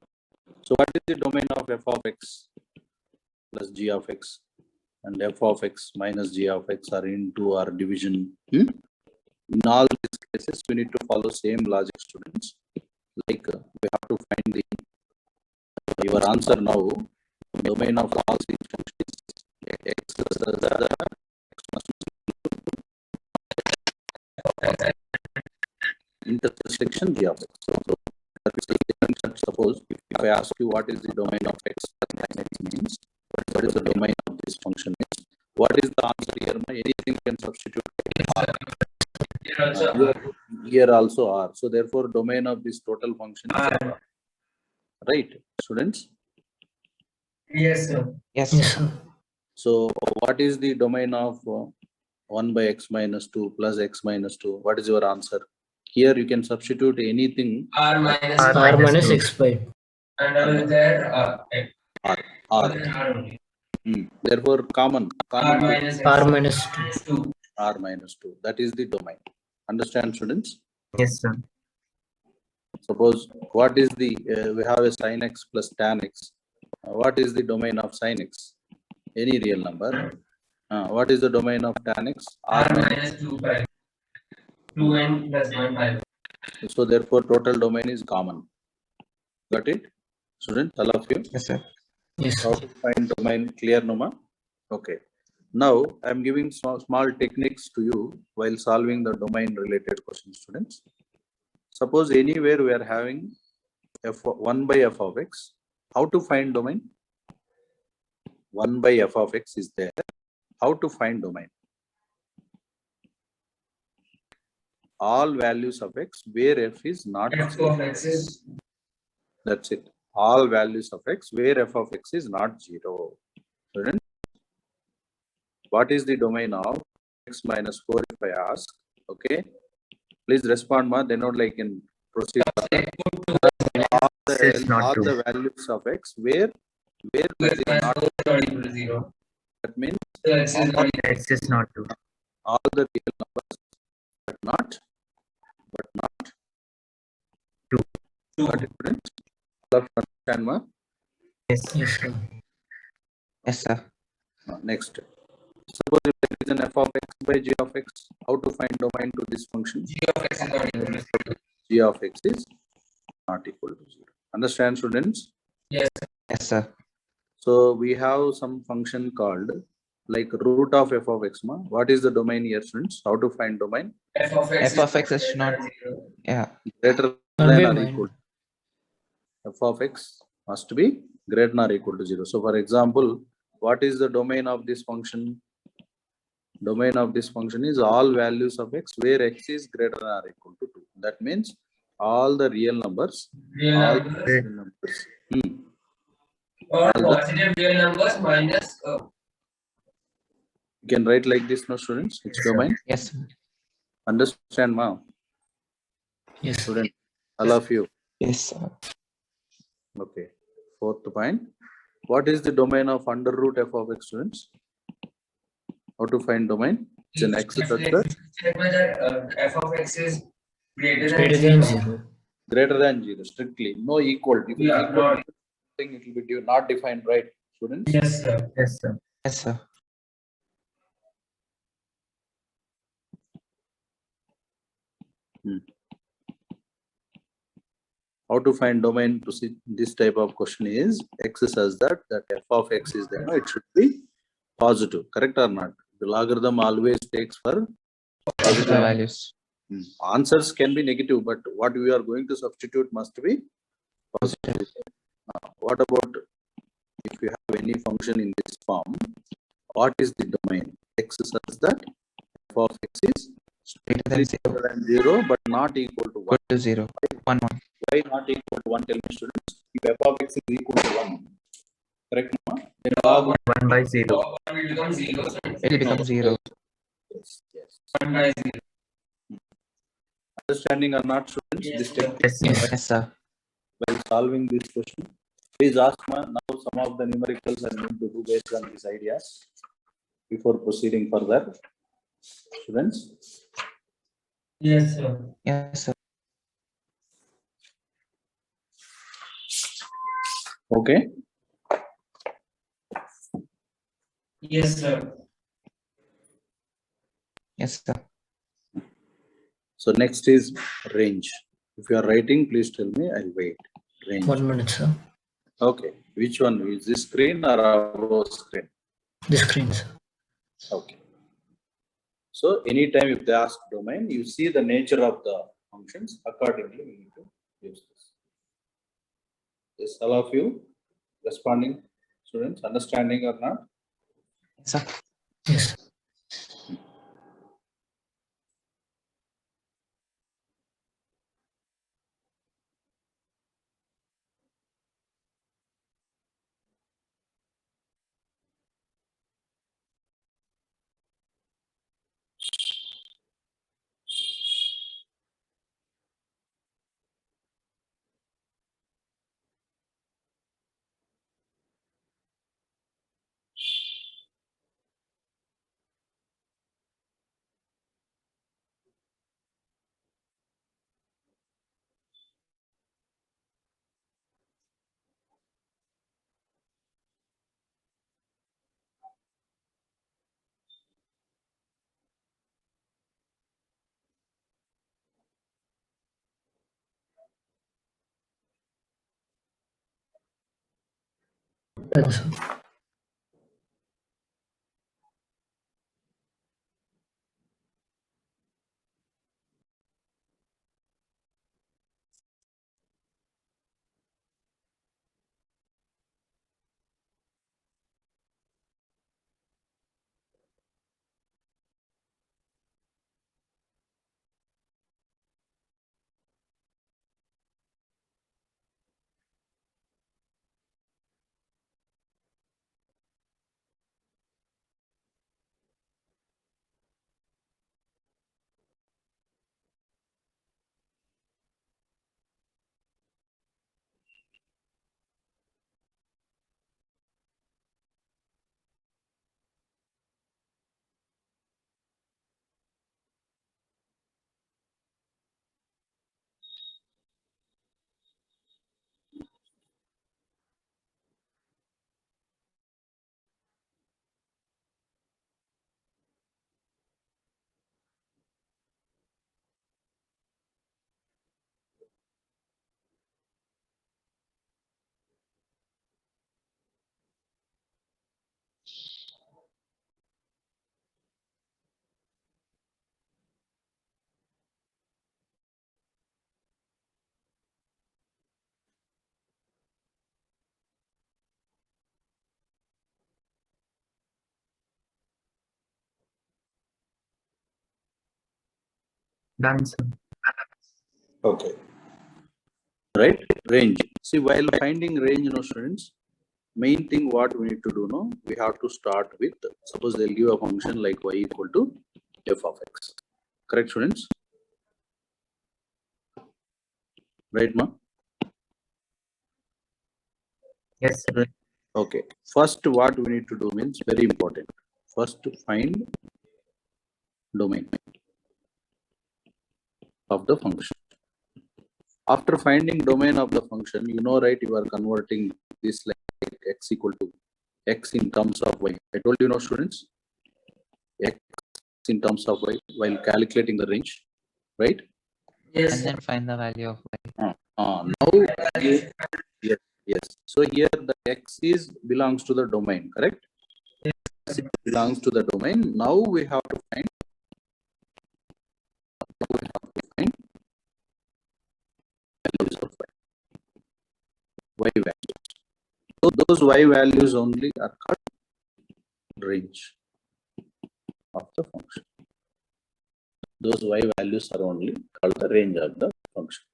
So what is the domain of f of x plus g of x and f of x minus g of x are into or division? In all these cases, we need to follow same logic, students. Like we have to find the your answer now. Domain of all these functions x is the intersection g of x. So suppose if I ask you what is the domain of x means, what is the domain of this function means, what is the answer here? Anything can substitute. Here also Here also R. So therefore, domain of this total function is R. R. Right, students? Yes, sir. Yes, Yes, sir. sir. So what is the domain of 1 by x minus 2 plus x minus 2? What is your answer? Here you can substitute anything. R minus R minus 2. x by. And over there, R. over there, R only. Therefore, common R minus R x minus 2. R minus 2. That is the domain. Understand, students? Yes, sir. Suppose what is the we have a sin x plus tan x. What is the domain of sin x? Any real number. What is the domain of tan x? R minus 2 pi. 2n plus 1 pi. So therefore, total domain is common. Got it, students? All of you. Yes, sir. Yes, How sir. to find domain? Clear, Noma? Okay. Now I am giving small techniques to you while solving the domain related questions, students. Suppose anywhere we are having f1 by f of x. How to find domain? 1 by f of x is there. How to find domain? All values of x where f is not F zero. of x is That's it. All values of x where f of x is not 0. Students, what is the domain of x minus 4 if I ask? Okay. Please respond, ma. They not like in proceed. All the values of x where that is not, equal to 0. that means So x is not 2. all the real numbers but not 2. got it, students? All of you understand, ma? Yes, sir. Yes, sir. Next. Suppose if there is an f of x by g of x, how to find domain to this function? G of x is not equal to 0. G of x is not equal to 0. Understand, students? Yes. Yes, sir. So we have some function called like root of f of x. What is the domain here, students? How to find domain? F of x, F of x is not. Yeah. Greater than or equal. F of x must be greater than or equal to 0. So for example, what is the domain of this function? Domain of this function is all values of x where x is greater than or equal to 2. That means all the real numbers. All the real numbers. Or positive real numbers minus can write like this, no students? Which Yes, sir. domain? Yes, sir. Understand, ma? Yes. Student, all of you. Yes, sir. Okay. Fourth point. What is the domain of under root f of x, students? How to find domain? It's an x such that Check whether f of x is greater Greater than than 0. 0. greater than 0, strictly. No equal. If it's Yeah, equal, not- it will be not defined, right, students? Yes, sir. Yes, sir. Yes, sir. How to find domain to see this type of question is x says that f of x is there. No, it should be positive, correct or not? The logarithm always takes for Positive values. answers can be negative, but what we are going to substitute must be positive. What about if you have any function in this form? What is the domain? X says that f of x is Greater than 0. greater than 0, but not equal to 1. Equal to 0. 1, 1. Why not equal to 1? Tell me, students. If f of x is equal to 1, correct? No? Then log 1 by 0. Log 1 will become 0. It will become 0. yes, yes. 1 by 0. Understanding or not, students? Yes, This sir. technique Yes, yes. Yes, sir. while solving this question, please ask now some of the numericals I'm going to do based on these ideas before proceeding further. Students, Yes, sir. Yes, sir. okay? Yes, sir. Yes, sir. So next is range. If you are writing, please tell me. I'll wait. Range. 1 minute, sir. Okay. Which one is this screen or our screen? The screen, sir. Okay. So anytime if they ask domain, you see the nature of the functions. Accordingly, we need to use this. Is all of you responding, students, understanding or not? Yes, sir. Yes. Done, sir. Done, sir. Okay. Right? Range. See, while finding range, no students, main thing what we need to do now, we have to start with, suppose they'll give a function like y equal to f of x. Correct, students? Right, ma? Yes, sir. Okay. First, what we need to do means very important. First, find domain of the function. After finding domain of the function, you know, right, you are converting this like x equal to x in terms of y. I told you, no, students, x in terms of y while calculating the range, right? Yes, And sir. then find the value of y. Now, yes. So here the x is belongs to the domain, correct? It belongs to the domain. Now we have to find values of y values. So those y values only are called range of the function. Those y values are only called the range of the function.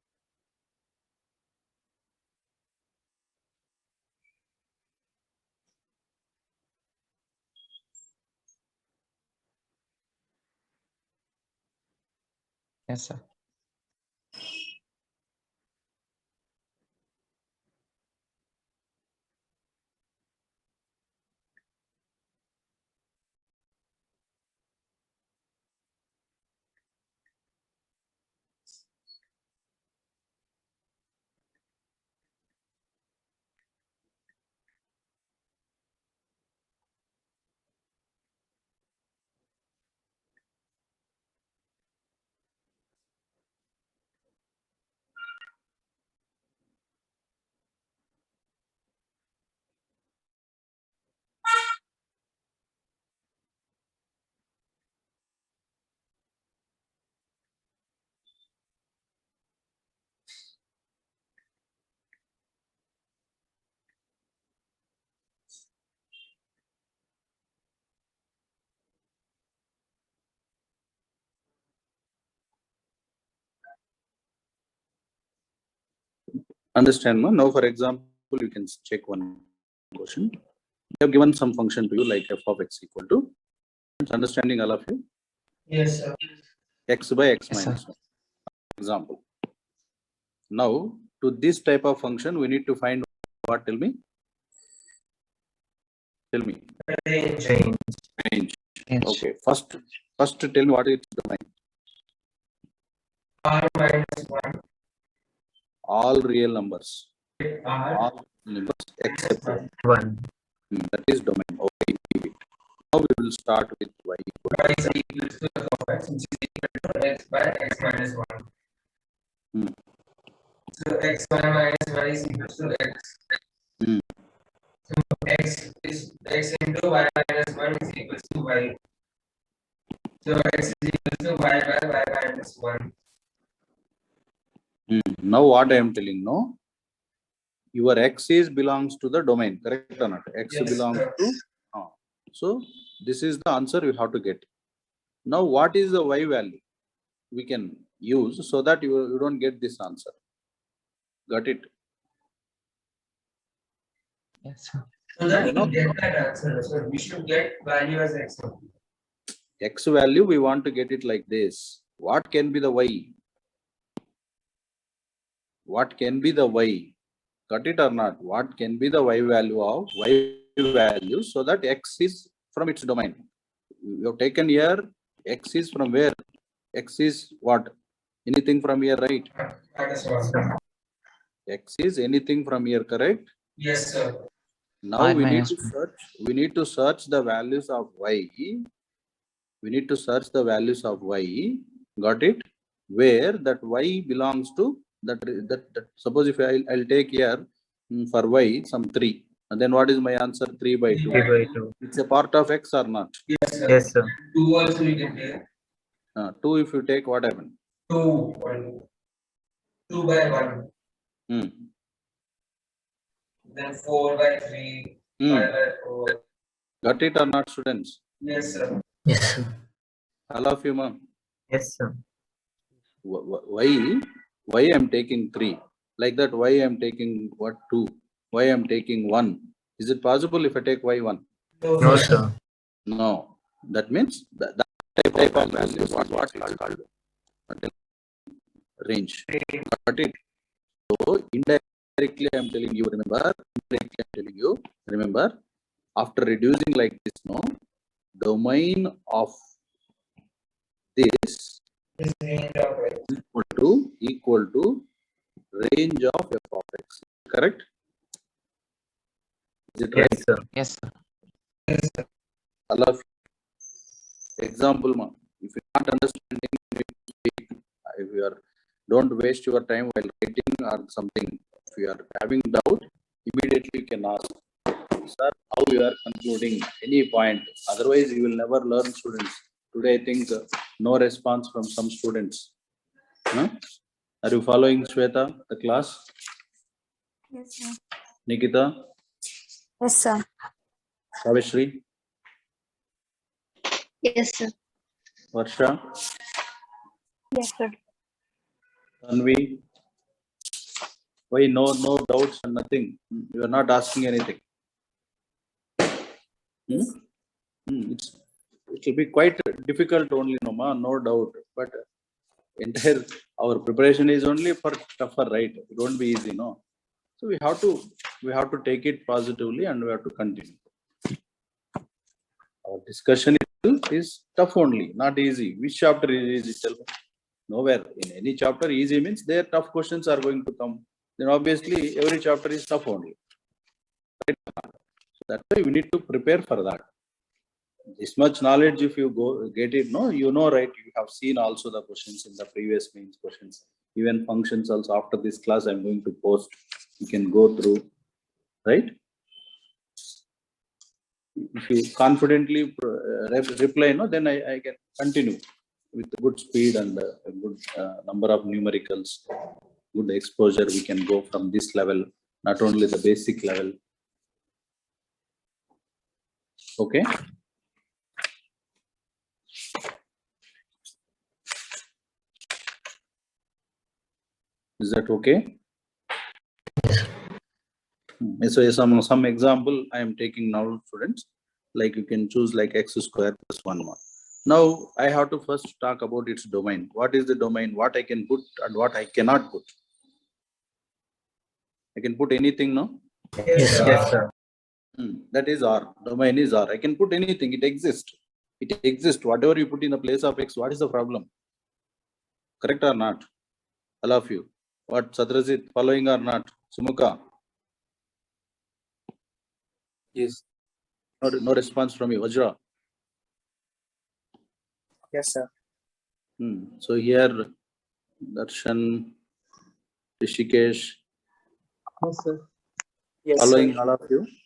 Yes, sir. Understand, ma? Now, for example, you can check one question. They have given some function to you like f of x equal to, understanding all of you, Yes, sir. x by x Yes, minus sir. 1. Example. Now, to this type of function, we need to find what? Tell me. Tell me. Range. Range. Range. Okay. First tell me what is domain. R minus 1. All real numbers. R All numbers except one. One. That is domain. Okay. Leave it. Now we will start with y. y is equal to f of x, which is equal to x by x minus 1. Hmm. So x minus 1 is equal to x. Hmm. So x into y minus 1 is equal to y. So x is equal to y by y minus 1. Now what I am telling, no? Your x is belongs to the domain, correct or not? X Yes, belongs sir. to. So this is the answer you have to get. Now what is the y value we can use so that you don't get this answer? Got it? Yes, sir. So that No. we get that answer. So we should get value as x. X value we want to get it like this. What can be the y? What can be the y? Got it or not? What can be the y value of y value so that x is from its domain? You have taken here x is from where? X is what? Anything from here, right? Minus 1. X is anything from here, correct? Yes, sir. Now R we need minus to 1. search. We need to search the values of y. We need to search the values of y. Got it? Where that y belongs to that. Suppose if I'll take here for y some 3, and then what is my answer? 3 by 2. 3 by 2. It's a part of x or not? Yes, sir. Yes, sir. 2 also we can take. 2 if you take, what happened? 2 by 1. Hmm. Then 4 by 3. 5 by 4. Got it or not, students? Yes, sir. Yes, sir. All of you, ma'am. Yes, sir. Why I'm taking 3? Like that, why I'm taking what 2? Why I'm taking 1? Is it possible if I take y1? No, sir. No. That means that type of value is what is called range. Got it? So indirectly I'm telling you, remember, after reducing like this, no, domain of this This range of x. equal to range of f of x. Correct? Is it right? Yes, sir. Yes, sir. Yes, sir. Allah, example, ma, if you're not understanding, if you are, don't waste your time while writing or something. If you are having doubt, immediately you can ask, sir, how you are concluding any point. Otherwise, you will never learn, students. Today, I think no response from some students. Huh? Are you following, Shweta, the class? Yes, sir. Nikita, Yes, sir. Savishri, Yes, sir. Varsha, Yes, sir. Tanvi? Why no doubts and nothing? You are not asking anything. It will be quite difficult only, no doubt. But entire our preparation is only for tougher, right? It won't be easy, no. So we have to take it positively and we have to continue. Our discussion is tough only, not easy. Which chapter is easy? Tell me. Nowhere. In any chapter, easy means there tough questions are going to come. Then obviously every chapter is tough only. Right? So that's why we need to prepare for that. This much knowledge, if you get it, no, you know, right? You have seen also the questions in the previous mains questions. Even functions also after this class, I'm going to post. You can go through, right? If you confidently reply, no, then I can continue with good speed and a good number of numericals, good exposure. We can go from this level, not only the basic level. Okay. Is that okay? So some example I am taking now, students. Like you can choose like x square plus 1 more. Now I have to first talk about its domain. What is the domain? What I can put and what I cannot put. I can put anything, no? Yes, sir. That is R. Domain is R. I can put anything. It exists. It exists. Whatever you put in the place of x, what is the problem? Correct or not? All of you. What, Satrajit, following or not? Sumukha? Yes. No response from you. Vajra? Yes, sir. So here, Darshan, Rishikesh, Yes, sir. Yes, following sir.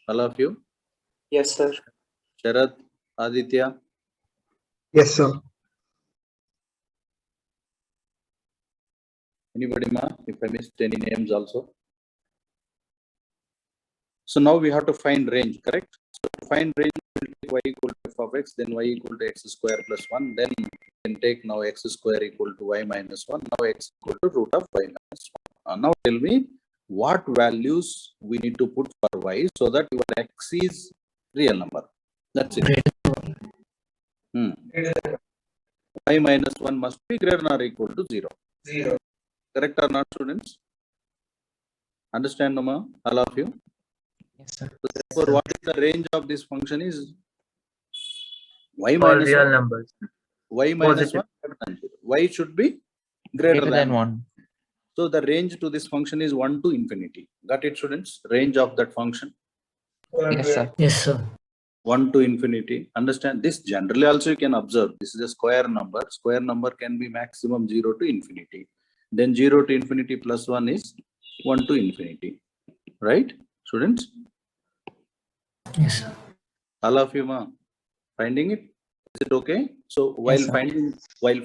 all of you. Yes, sir. Sharat, Aditya, Yes, sir. anybody, ma? If I missed any names also. So now we have to find range, correct? So to find range, we'll take y equal to f of x, then y equal to x square plus 1. Then we can take now x square equal to y minus 1. Now x equal to root of y minus 1. Now tell me what values we need to put for y so that your x is real number. That's it. Y minus 1 must be greater than or equal to 0. 0. Correct or not, students? Understand, Noma? All of you? Yes, sir. So therefore, what is the range of this function is y All minus real 1. numbers. Y minus Positive. 1 greater than 0. Y should be greater Greater than 1. So the range to this function is 1 to infinity. Got it, students? Range of that function. Yes, sir. Yes, sir. 1 to infinity. Understand this generally also you can observe. This is a square number. Square number can be maximum 0 to infinity. Then 0 to infinity plus 1 is 1 to infinity. Right, students? Yes, sir. All of you, ma, finding it? Is it okay? So while Yes, sir.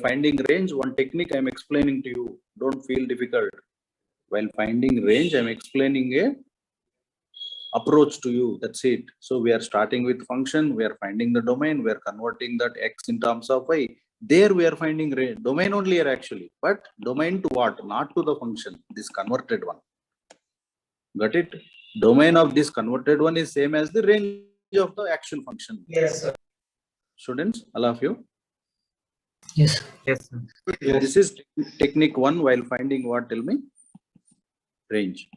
finding range, one technique I'm explaining to you. Don't feel difficult. While finding range, I'm explaining a approach to you. That's it. So we are starting with function. We are finding the domain. We are converting that x in terms of y. There we are finding range. Domain only here actually. But domain to what? Not to the function. This converted one. Got it? Domain of this converted one is same as the range of the actual function. Yes, sir. Students, all of you. Yes. Yes, sir. This is technique one while finding what? Tell me. Range.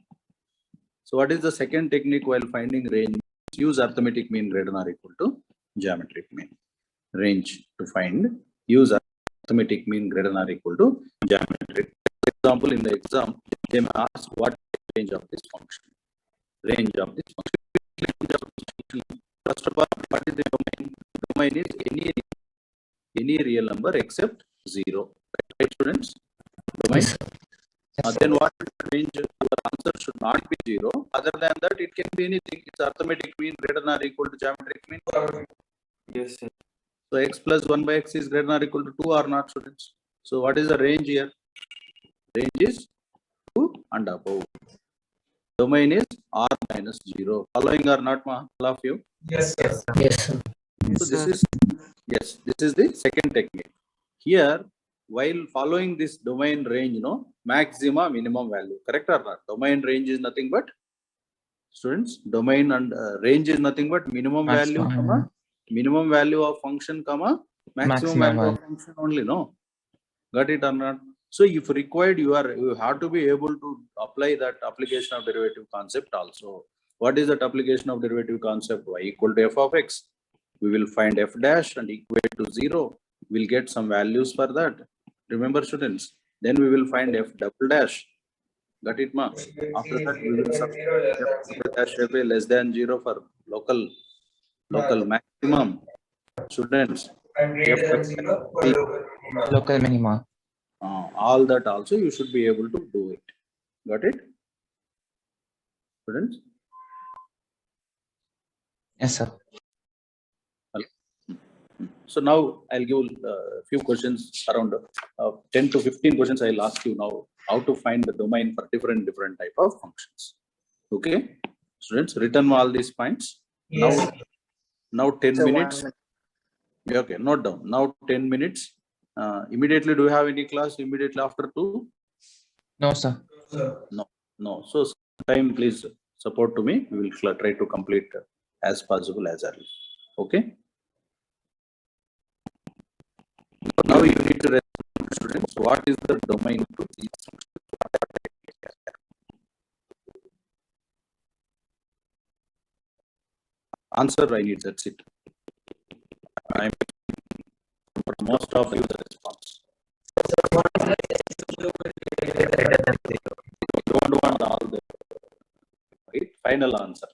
So what is the second technique while finding range? Use arithmetic mean greater than or equal to geometric mean. Range to find. Use arithmetic mean greater than or equal to geometric. For example, in the exam, they may ask what is the range of this function. Range of this function. Range of this function. First of all, what is the domain? Domain is any real number except 0. Right, students? Domain. Yes, sir. Then what range? Your answer should not be 0. Other than that, it can be anything. It's arithmetic mean greater than or equal to geometric mean. Yes, sir. So x plus 1 by x is greater than or equal to 2 or not, students? So what is the range here? Range is 2 and above. Domain is r minus 0. Following or not, ma? All of you? Yes, sir. Yes, sir. So this is the second technique. Here, while following this domain range, maxima, minimum value. Correct or not? Domain range is nothing but, students, domain and range is nothing but minimum value, Maximum. minimum value of function, maximum value of function only, no? Got it or not? So if required, you have to be able to apply that application of derivative concept also. What is that application of derivative concept? Y equal to f of x. We will find f dash and equate to 0. We'll get some values for that. Remember, students? Then we will find f double dash. Got it, ma? After that, we will substitute f double dash f less than 0 for local maximum. Students, And greater than 0 for Local minima. all that also you should be able to do it. Got it, students? Yes, sir. So now I'll give a few questions around 10 to 15 questions. I'll ask you now how to find the domain for different type of functions. Okay, students, written all these points. Yes. Now 10 So minutes. Yeah, okay, note down. Now 10 minutes. Immediately, do you have any class immediately after 2? No, sir. No. So time, please support to me. We will try to complete as possible as early. Okay. Now you need to respond, students. What is the domain to these functions? Answer I need. That's it. I'm for most of you the response. Don't want all the right. Final answer.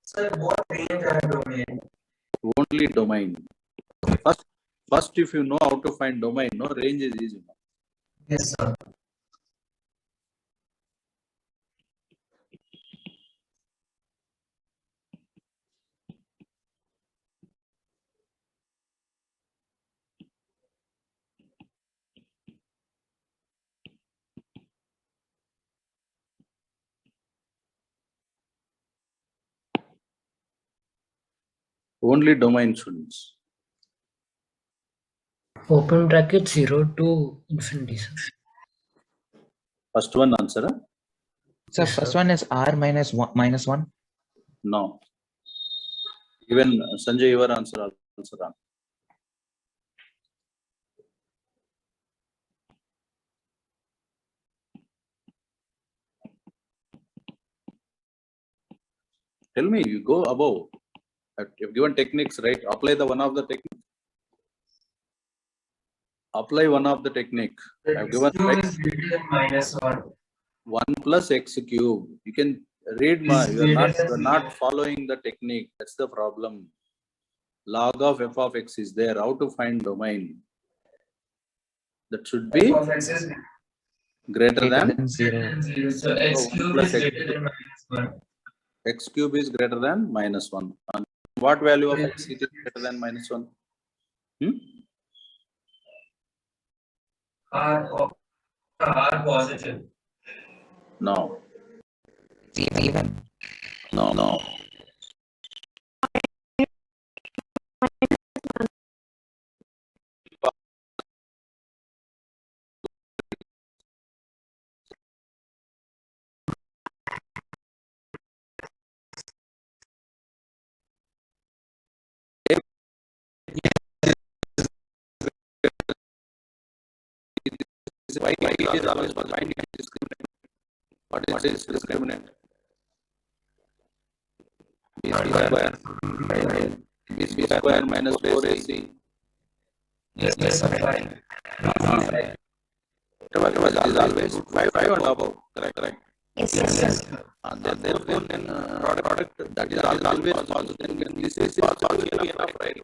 Sir, what range and domain? Only domain. First, if you know how to find domain, no range is easy. Yes, sir. Only domain, students. Open bracket 0 to infinity, sir. First one answer. Huh? So Yes, first sir. one is r minus 1. No. Even Sanjay, your answer also wrong. Tell me, you go above. You've given techniques, right? Apply the one of the technique. Apply one of the technique. I've given Q is greater than -1. 1 plus x cube. You can read my. You are not following the technique. That's the problem. Log of f of x is there. How to find domain? That should be F of x is greater than 0. 0. So x So 1 cube plus is x greater than -1. x cube is greater than -1. And what value of x it is greater than -1? R positive. No. Even. No. it is always finding discriminant. What is this discriminant? B square minus 4AC. Yes, sir. Fine. Whatever is always 5 and above. Correct. Yes, Yes, sir. And therefore, then product that is always false. Then this is positive enough, right?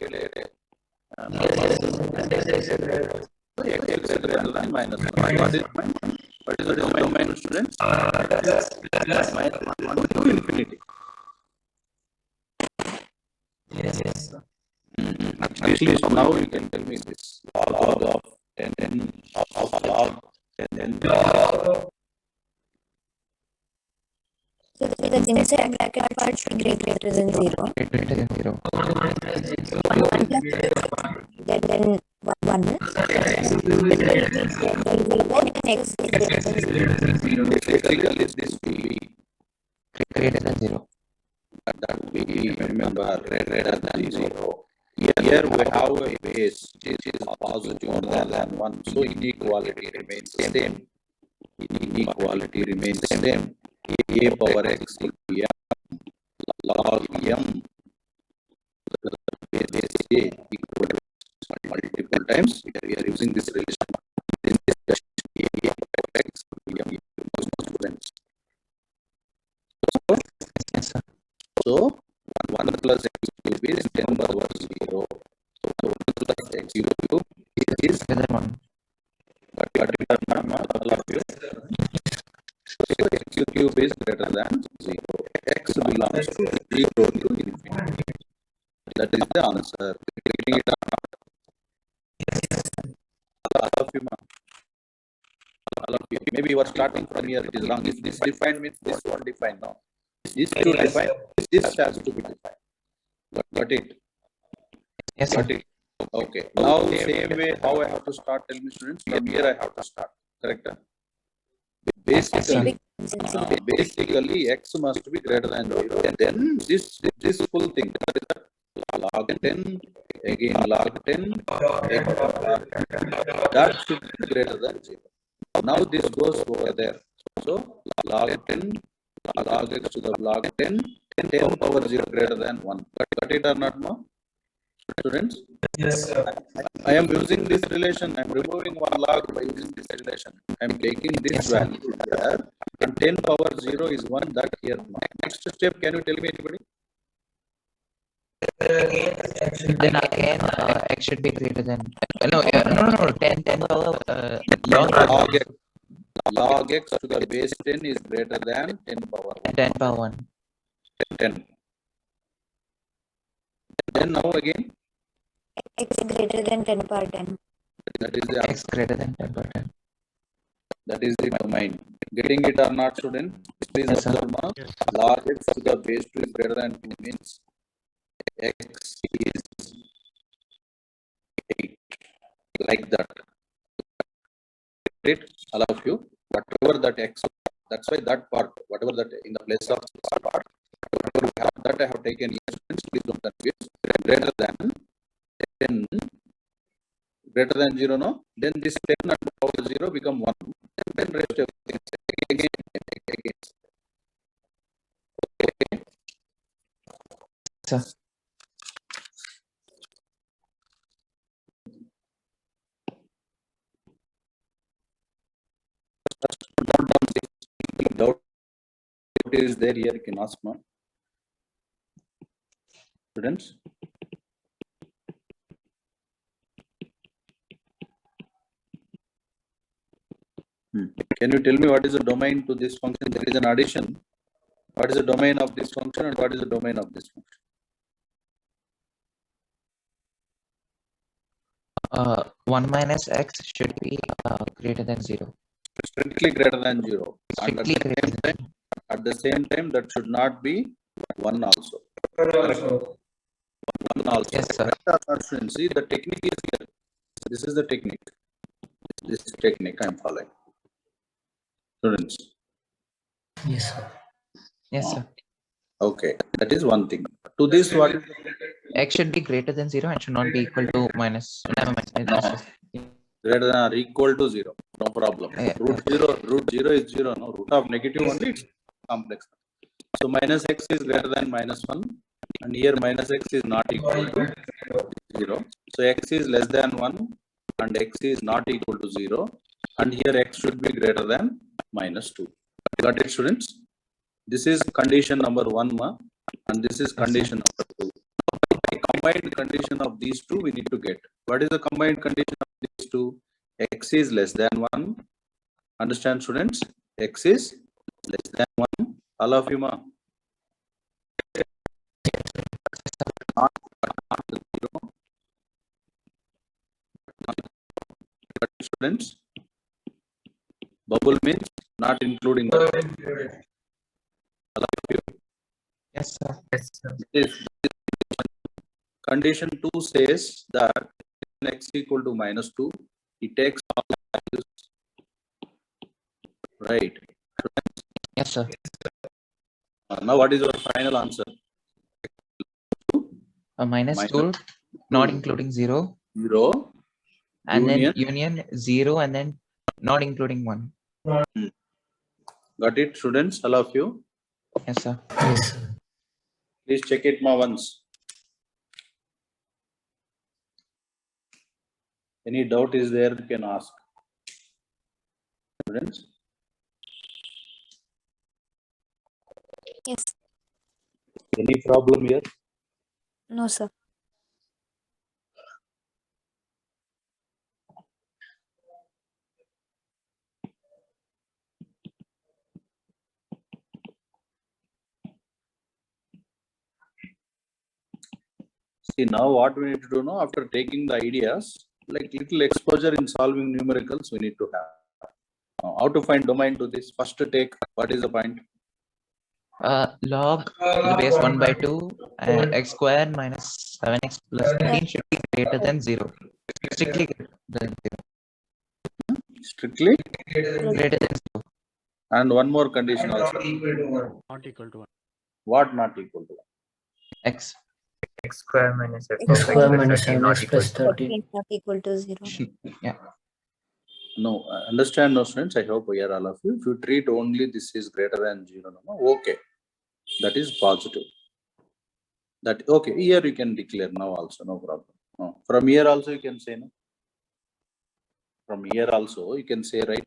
So x is greater than minus 1. What is the domain, students? Minus 1 to infinity. Yes, sir. At least now you can tell me this. Log of 10 of log 10. So the inside bracket part should be greater than 0. Greater than 0. Then 1. X is greater than 0. Basically, this will be Greater than 0. that we remember greater than 0. Here we have a base which is positive more than 1. So inequality remains the same. Inequality remains the same. A power x into m log m base a equal to multiple times. We are using this relation. In this a power x into m equals students. Yes, sir. So 1 plus x cube is 10 power 0. So 1 plus x cube is Greater than 1. but it are not all of you. So x cube is greater than 0. X belongs to 0 to infinity. That is the answer. Getting it or not? All of you, ma'am. All of you. Maybe you are starting from here. It is wrong. If this defined means this one defined now. This to define. This has to be defined. Got it? Yes, sir. Got it? Okay. Now same way how I have to start, tell me students, from here I have to start. Correct? Basically x must be greater than 0. And then this full thing, log 10, again log 10, that should be greater than 0. Now this goes over there. So log 10, log x to the log 10, 10 power 0 greater than 1. Got it or not, no? Students? Yes, sir. I am using this relation. I am removing one log by using this relation. I am taking this value here, and 10 power 0 is 1. That here. Next step, can you tell me anybody? Then again, x should be greater than. No, 10 power. Log x to the base 10 is greater than 10 power 1. 10 power 1. 10. Then now again, X greater than 10 power 10. that is the X greater than 10 power 10. that is the domain. Getting it or not, student? Please Yes, sir. observe now. Log x to the base 2 is greater than 2 means x is 8. Like that. It all of you, whatever that x, that's why that part, whatever that in the place of this part, whatever we have, that I have taken here, please don't confuse. Greater than 10, greater than 0, no? Then this 10 and power 0 become 1. And then rest everything again. Okay. Sir. Doubt is there here, you can ask now. Students? Can you tell me what is the domain to this function? There is an addition. What is the domain of this function and what is the domain of this function? 1 minus x should be greater than 0. Strictly greater than 0. And Strictly greater than at the same time, that should not be 1 also. Also. 1 also. Yes, sir. Students, see, the technique is here. This is the technique. This technique I am following. Students. Yes, sir. Yes, sir. Okay, that is one thing. To this, what X should be greater than 0 and should not be equal to minus. Never mind. Greater than or equal to 0. No problem. Root 0 is 0. No, root of negative only, it's complex. So minus x is greater than minus 1. And here minus x is not equal to 0. So x is less than 1 and x is not equal to 0. And here x should be greater than minus 2. Got it, students? This is condition number 1, and this is condition number 2. The combined condition of these two we need to get. What is the combined condition of these two? X is less than 1. Understand, students? X is less than 1. All of you, ma? Not 0. Students? Bubble means not including the Yes, sir. this condition 2 says that when x equal to minus 2, it takes all values, right? Yes, sir. Now what is your final answer? Minus Minus 2, not 2. including 0, 0, and union. then union 0, and then not including 1. Got it, students? All of you? Yes, sir. Yes, sir. Please check it once. Any doubt is there, you can ask. Students? Yes. Any problem here? No, sir. See, now what we need to do now, after taking the ideas, like little exposure in solving numericals, we need to have. Now, how to find domain to this? First take, what is the point? Log the base 1 by 2 and x squared minus 7x plus 13 should be greater than 0. Strictly greater than 0. Strictly, Greater than 0. and one more condition also. Not equal to 1. Not equal to 1. What not equal to? X. X square minus f X of x square plus minus 13 not 7x equal plus to 13. Not equal to 0. Yeah. No, understand, no, students. I hope here all of you. If you treat only this is greater than 0, no, okay, that is positive. That okay. Here you can declare now also, no problem. From here also you can say no. From here also you can say, right?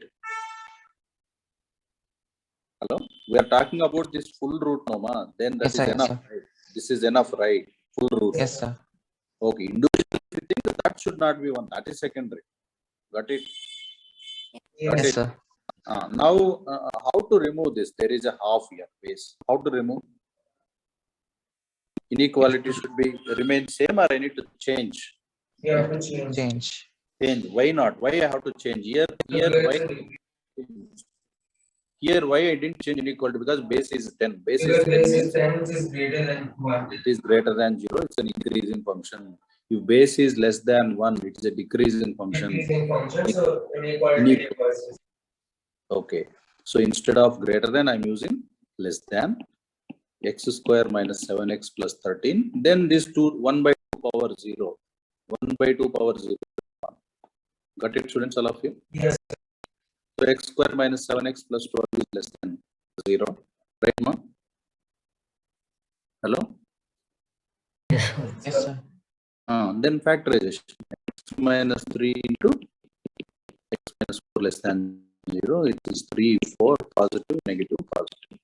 Hello, we are talking about this full root, no, ma. Then that Yes, is sir, yes, enough. sir. Right? This is enough, right? Full root. Yes, sir. Okay, individually if you think that should not be 1. That is secondary. Got it? Got Yes, it? sir. Now, how to remove this? There is a half here base. How to remove? Inequality should be remain same, or I need to change? You have to change. Change. Change. Why not? Why I have to change? Here why I didn't change inequality? Because base is 10. Base is Because 10. base is 10, which is greater than 1. It is greater than 0. It's an increasing function. If base is less than 1, it is a decreasing function. Decreasing function, so inequality reverses. Okay. So instead of greater than, I'm using less than x square minus 7x plus 13. Then this 1 by 2 power 0. 1 by 2 power 0. Got it, students, all of you? Yes. So x square minus 7x plus 12 is less than 0. Right, ma? Hello? Yes, sir. Yes, sir. Then factorization. X minus 3 into x minus 4 less than 0. It is 3, 4, positive, negative, positive.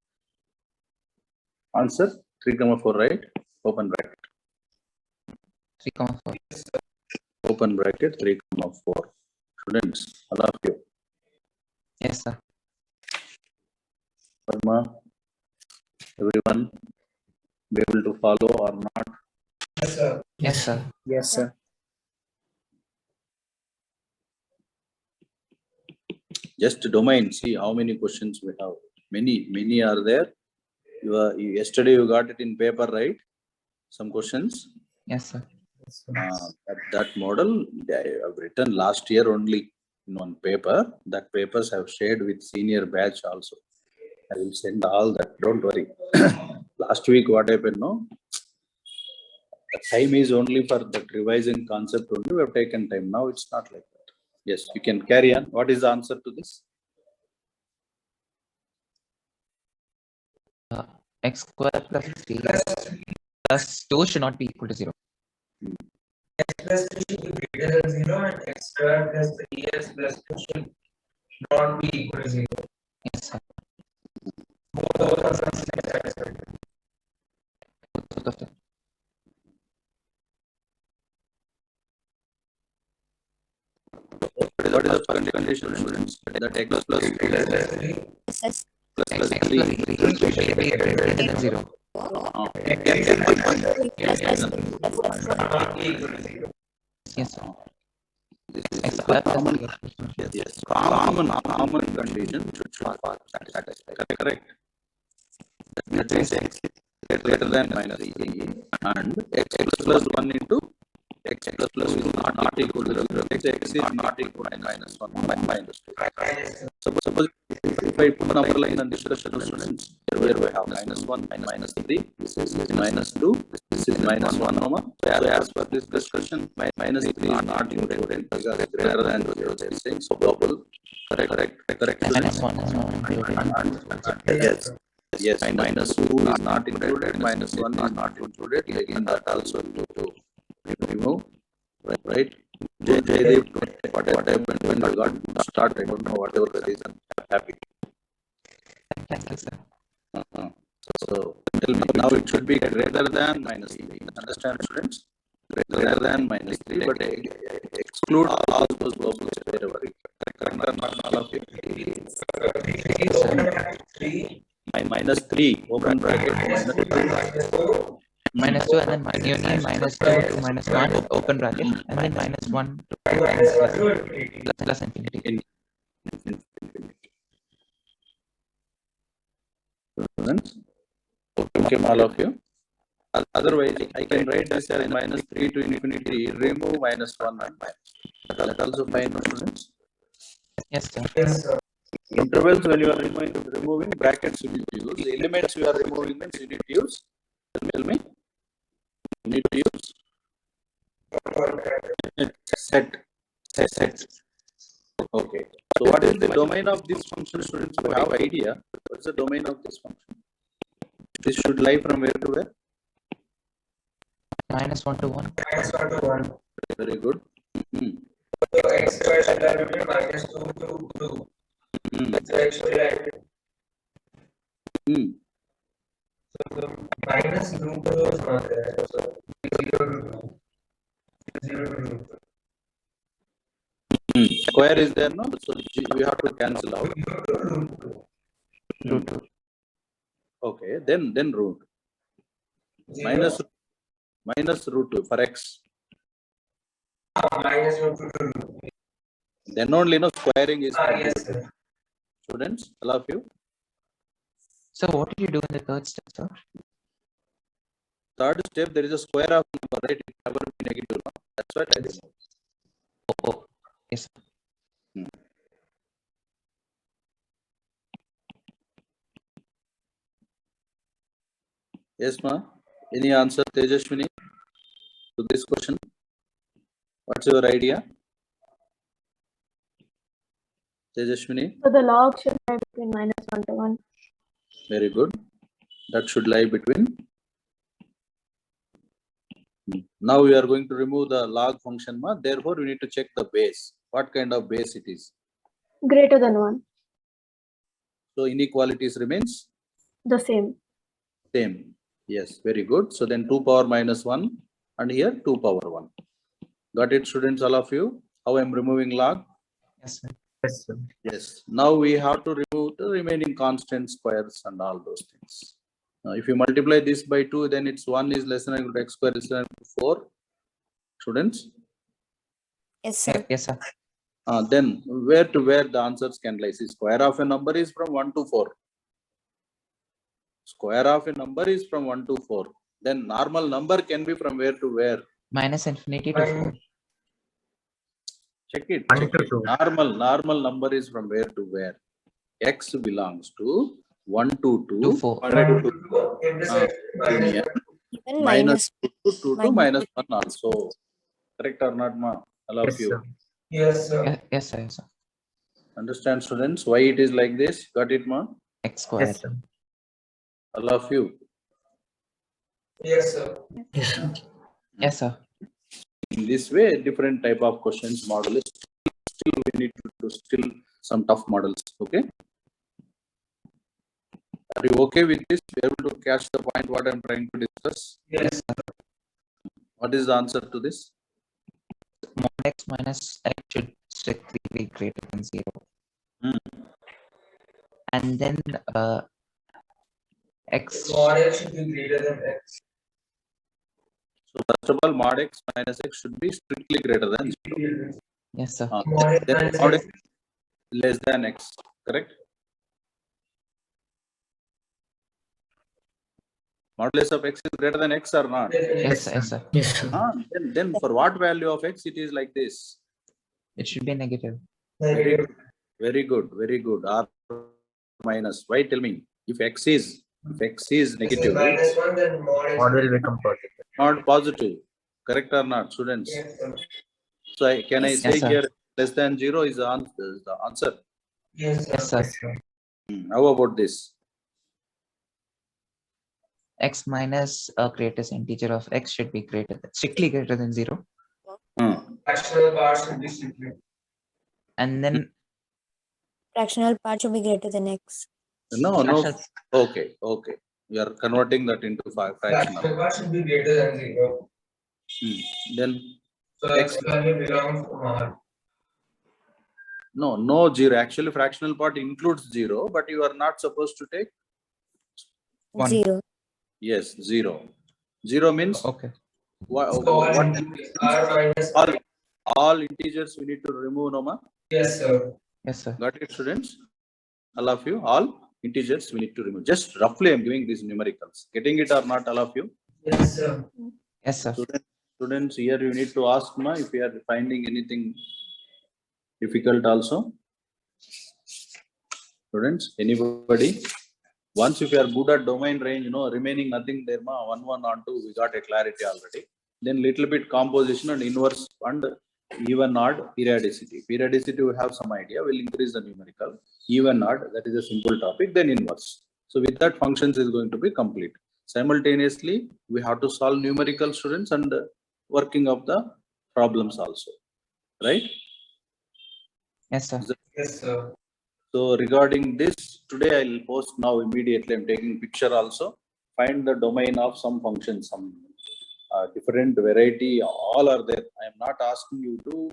Answer 3, 4, right? Open bracket. 3,4. Open bracket 3, 4. Students, all of you. Yes, sir. Parma, everyone, be able to follow or not? Yes, sir. Yes, sir. Yes, sir. Just domain. See how many questions we have. Many are there. Yesterday you got it in paper, right? Some questions. Yes, sir. That model I have written last year only in one paper. That papers have shared with senior batch also. I will send all that. Don't worry. Last week what happened? No, the time is only for that revising concept only. We have taken time. Now it's not like that. Yes, you can carry on. What is the answer to this? X square plus 3 plus 2 should not be equal to 0. X plus 3 should be greater than 0 and x squared plus 3x plus 2 should not be equal to 0. Yes, sir. Both of them are satisfied. Both of them. What is the first condition, students? That x plus 3 Yes. plus X 3 plus 3 should be greater than 0. Not be equal to 0. Yes, sir. X square plus 3. Yes, common condition should satisfy. Correct. That means x is greater than minus 3 and x plus 1 into x plus is not equal to 0. X is not equal to minus 1 minus 2. Suppose if I put number line and discussion of students, here we have minus 1 minus 3, this is minus 2, this is minus 1 comma. So as per this discussion, minus 3 is not included because it's greater than 0. They are saying so double. Correct. Minus 1 is not included. Yes, minus 2 is not included, minus 1 is not included. Again, that also to remove, right? Jaydev, what happened when you got started? I don't know, whatever the reason. Happy. Thank you, sir. So tell me, now it should be greater than minus 3. Understand, students? Greater than minus 3, but exclude all those bubbles wherever. All of it. 3 Minus 3, open bracket, Minus 2 and then you need minus 2 to minus 1, open bracket, and then minus 1 to plus infinity. Students, okay, all of you. Otherwise, I can write this as minus 3 to infinity, remove minus 1 and minus. That also fine, students. Yes, sir. Yes, sir. Intervals, when you are removing brackets, you need to use. The elements you are removing means you need to use. Tell me. You need to use set. Okay. So what is the domain of this function, students? You have idea. What is the domain of this function? This should lie from where to where? Minus 1 to 1. Minus 1 to 1. Very good. So x squared should lie between minus 2 to 2. So x should lie between. So the minus root 2 is not there. So 0 to 2. 0 to 2. Square is there, no? So we have to cancel out. Root 2. Okay, then root. Minus root 2 for x. Minus root 2 to root. Then only squaring is Yes, sir. students, all of you. So what did you do in the third step, sir? Third step, there is a square of number, right? It never be negative. No? That's what I did. Oh, yes, sir. Yes, ma. Any answer, Tejashwini, to this question? What's your idea? Tejashwini? So the log should lie between minus 1 to 1. Very good. That should lie between. Now we are going to remove the log function, ma. Therefore, we need to check the base. What kind of base it is? Greater than 1. So inequalities remains The same. same. Yes, very good. So then 2 power minus 1 and here 2 power 1. Got it, students, all of you? How I am removing log? Yes, sir. Yes, sir. Yes. Now we have to remove the remaining constant squares and all those things. Now, if you multiply this by 2, then it's 1 is less than or equal to x square is less than or equal to 4. Students? Yes, sir. Yes, sir. Then where to where the answers can lie? See, square of a number is from 1 to 4. Square of a number is from 1 to 4. Then normal number can be from where to where? Minus infinity to 4. Check it. 1 Check to it. 2. Normal number is from where to where? X belongs to 1 to 2. To 4. 1 to 2. Union. Even Minus minus 2 to 2 to minus 1 also. Correct or not, ma? All of Yes, you. sir. Yes, sir. Yes, sir. Yes, sir. Understand, students, why it is like this? Got it, ma? X square. Yes, sir. All of you. Yes, sir. Yes, sir. Yes, sir. In this way, different type of questions model is still we need to do still some tough models. Okay. Are you okay with this? Be able to catch the point what I'm trying to discuss? Yes, What is the answer to this? Mod x minus x should strictly be greater than 0. Hmm. And then x. mod x should be greater than x. So first of all, mod x minus x should be strictly greater than 0. Yes, sir. Mod x Then minus mod x. x less than x, correct? Modulus of x is greater than x or not? Yes, sir. Yes, sir. Yes, sir. Then for what value of x it is like this? It should be negative. Very good. Very good. Very good. R minus. Why? Tell me. If x is negative, Minus 1, then mod x. Mod will become positive. not positive. Correct or not, students? Yes, sir. So can I Yes, say sir. here less than 0 is the answer? Yes, sir. Yes, sir. Yes, sir. How about this? X minus a greatest integer of x should be strictly greater than 0. Fractional part should be strictly. And then Fractional part should be greater than x. No. fractional- Okay. You are converting that into fractional. Fractional part should be greater than 0. Then So x value belongs to R. no 0. Actually, fractional part includes 0, but you are not supposed to take 1. 0. yes 0. 0 means Okay. what? So all integers, R minus All integers we need to remove, no ma? Yes, sir. Yes, sir. Got it, students? All of you, all integers we need to remove. Just roughly, I'm giving these numericals. Getting it or not, all of you? Yes, sir. Yes, sir. Students, here you need to ask ma if you are finding anything difficult also. Students, anybody? Once if you are good at domain range, remaining nothing there ma, 1, 1 on 2, we got a clarity already. Then little bit composition and inverse and even odd periodicity. Periodicity we have some idea, we'll increase the numerical. Even odd, that is a simple topic, then inverse. So with that, functions is going to be complete. Simultaneously, we have to solve numerical, students, and working of the problems also, right? Yes, sir. Yes, sir. So regarding this, today I'll post now immediately. I'm taking picture also. Find the domain of some function, some different variety, all are there. I am not asking you to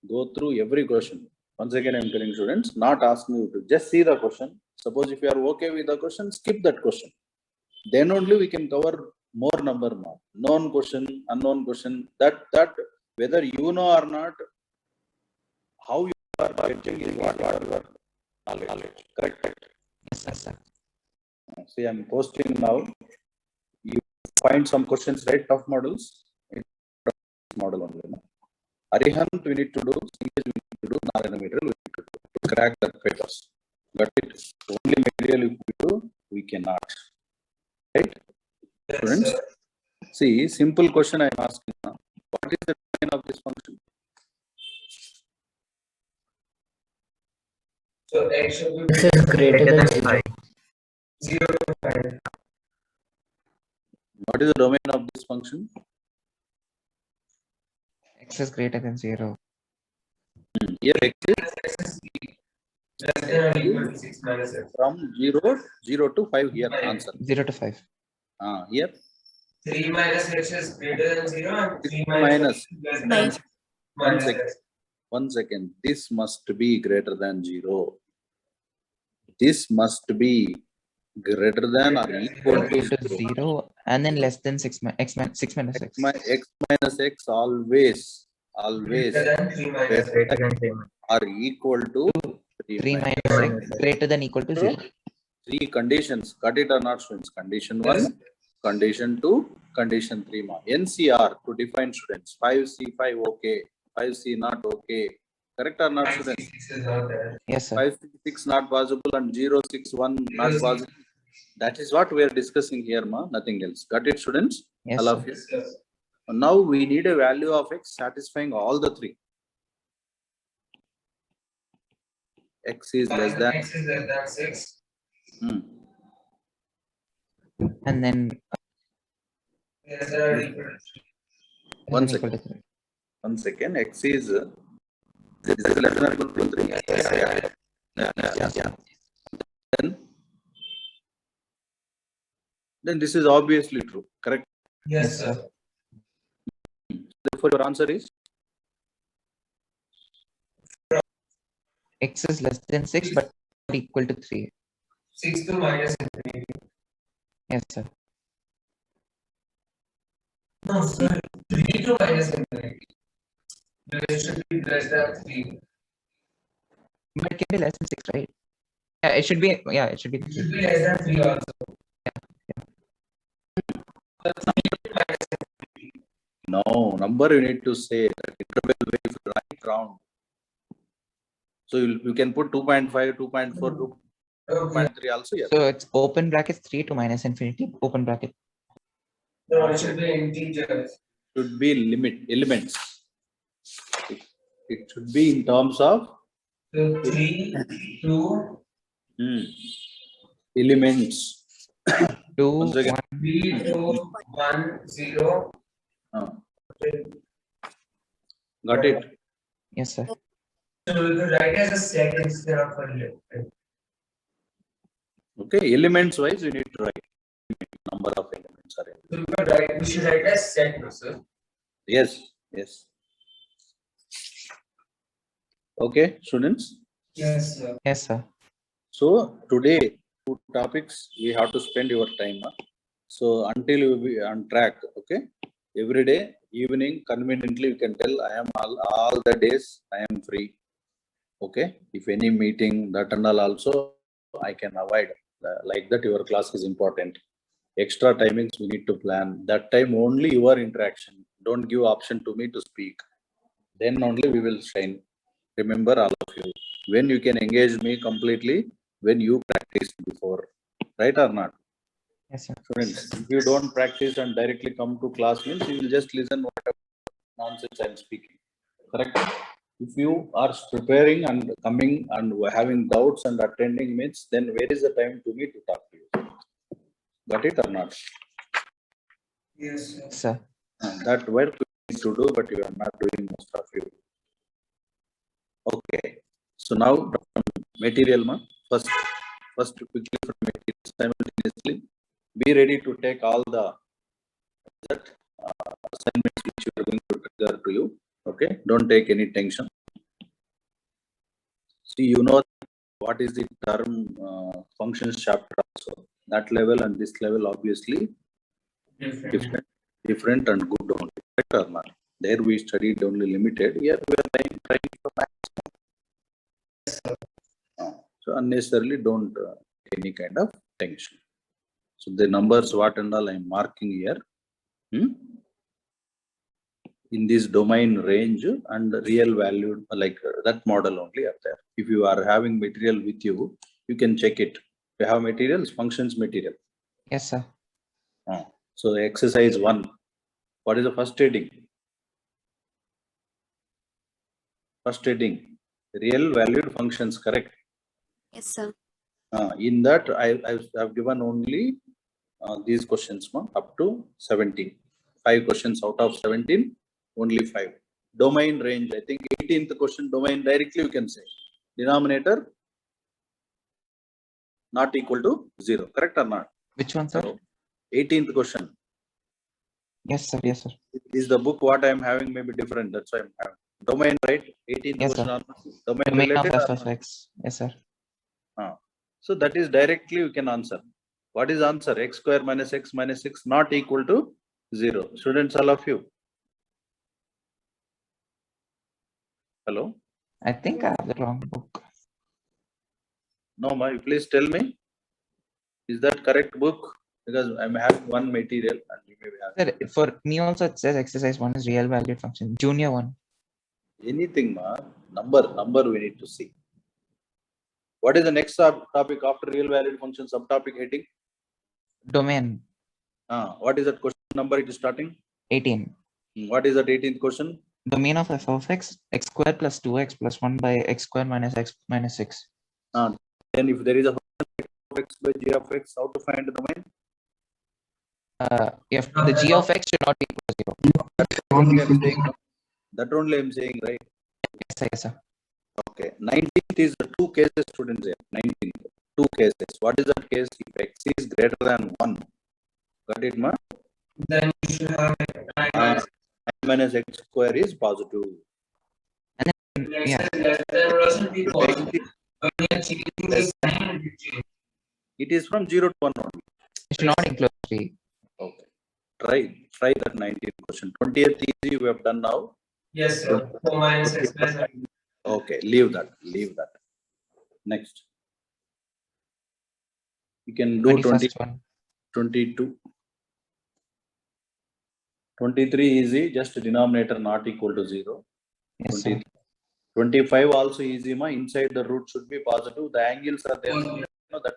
go through every question. Once again, I'm telling students, not asking you to just see the question. Suppose if you are okay with the question, skip that question. Then only we can cover more number now. Known question, unknown question, that whether you know or not, how you are getting is what your knowledge. Correct. Yes, sir. See, I'm posting now. You find some questions, right? Tough models. Model only. No? Arihant we need to do, Singhej we need to do, Narayana material we need to do to crack that papers. Got it? Only material if we do, we cannot. Right? Yes, Students? sir. See, simple question I am asking now. What is the domain of this function? So x should be This is greater than 0. 5. 0 to 5. What is the domain of this function? X is greater than 0. Here x is X is less than or equal to 6 minus x. from 0 to 5 here answer. 0 to 5. Here 3 minus x is greater than 0 and 3 minus. x is less than Minus. minus second. x. 1 second. This must be greater than 0. This must be greater than or equal to Equal to 0 and then less than 6 minus x. x minus x always Greater than 3 minus x. Greater than 3. are equal to 3 minus x greater than equal to 0. 3 conditions. Got it or not, students? Condition 1, condition 2, condition 3. NCR to define students. 5C5 okay, 5C not okay. Correct or not, students? 6 is not there. Yes, sir. 566 not possible and 061 not possible. That is what we are discussing here, nothing else. Got it, students? Yes, All of sir. you. Yes, sir. Now we need a value of x satisfying all the 3. X is less than. X is less than 6. Hmm. And then Less than or equal to 3. One then equal second. to 3. 1 second. X is this is less than or equal to 3. Yeah. Then this is obviously true. Correct. Yes, Yes, sir. sir. Therefore, your answer is X is less than 6 but equal to 3. 6 to minus infinity. Yes, sir. No, sir. 3 to minus infinity. It should be less than 3. But it can be less than 6, right? Yeah, it should be. Yeah, it should be It should 3. be less than 3 also. no number. You need to say that interval wave right round. So you can put 2.5, 2.4, 2.3 also. Yes. So it's open bracket 3 to minus infinity, open bracket. No, it should be integers. Should be elements. It should be in terms of So 3 to elements. 2, Once again. 1. 3 to 1, 0. Got it? Yes, sir. So we could write as a set instead of a left. Okay, elements wise, you need to write number of elements are in. So we could write, we should write as set, no, sir. Yes, yes. Okay, students. Yes, sir. Yes, sir. So today, 2 topics we have to spend your time. So until you be on track, okay. Every day, evening, conveniently, you can tell I am all the days I am free. Okay. If any meeting that and all also, I can avoid. Like that, your class is important. Extra timings we need to plan. That time only your interaction. Don't give option to me to speak. Then only we will shine. Remember all of you. When you can engage me completely, when you practice before, right or not? Yes, sir. Students, if you don't practice and directly come to class means you will just listen whatever nonsense I am speaking. Correct? If you are preparing and coming and having doubts and attending means, then where is the time to me to talk to you? Got it or not? Yes, sir. Sir. That work you need to do, but you are not doing most of you. Okay. So now from material, first quickly from material simultaneously. Be ready to take all the assignments which you are going to trigger to you. Okay, don't take any tension. See, you know what is the term functions chapter also. That level and this level obviously different and good only. Right or not? There we studied only limited. Here we are trying for maximum. So unnecessarily don't any kind of tension. So the numbers what and all I am marking here. In this domain range and real value, like that model only are there. If you are having material with you, you can check it. You have materials, functions material. Yes, sir. So exercise 1. What is the first heading? First heading, real valued functions, correct? Yes, sir. In that, I have given only these questions up to 17. 5 questions out of 17, only 5. Domain range, I think 18th question, domain directly you can say. Denominator not equal to 0, correct or not? Which one, sir? 18th question. Yes, sir. Yes, sir. Is the book what I am having may be different, that's why I am having. Domain, right? 18th Yes, question. Domain Domain of related. f of x. Yes, sir. So that is directly you can answer. What is answer? X square minus x minus 6 not equal to 0. Students, all of you. Hello? I think I have the wrong book. No, please tell me. Is that correct book? Because I'm having one material and you may be having. Sir, for me also it says exercise 1 is real valued function. Junior 1. Anything, number we need to see. What is the next topic after real valued function subtopic heading? Domain What is that question number it is starting? 18. What is that 18th question? Domain of f of x, x square plus 2x plus 1 by x square minus 6. Then if there is a function of x by g of x, how to find the domain? If the g of x should not be equal to 0. That only I'm saying, right? Yes, sir. Okay. 19th is the two cases, students here. 19th. Two cases. What is that case? If x is greater than 1. Got it, ma? Then you should have nine I minus x square is positive. Yeah. less than or else it will be positive. But we are changing the sign, it will change. It is from 0 to 1 only. It should not include 3. Okay. Try that 19th question. 20th easy we have done now. Yes, sir. 4 minus x plus y. Okay, leave that. Next. You can do 20, 21st one. 22. 23 easy, just denominator not equal to 0. Yes, 20, sir. 25 also easy, ma. Inside the root should be positive. The angles are there. Okay. You know that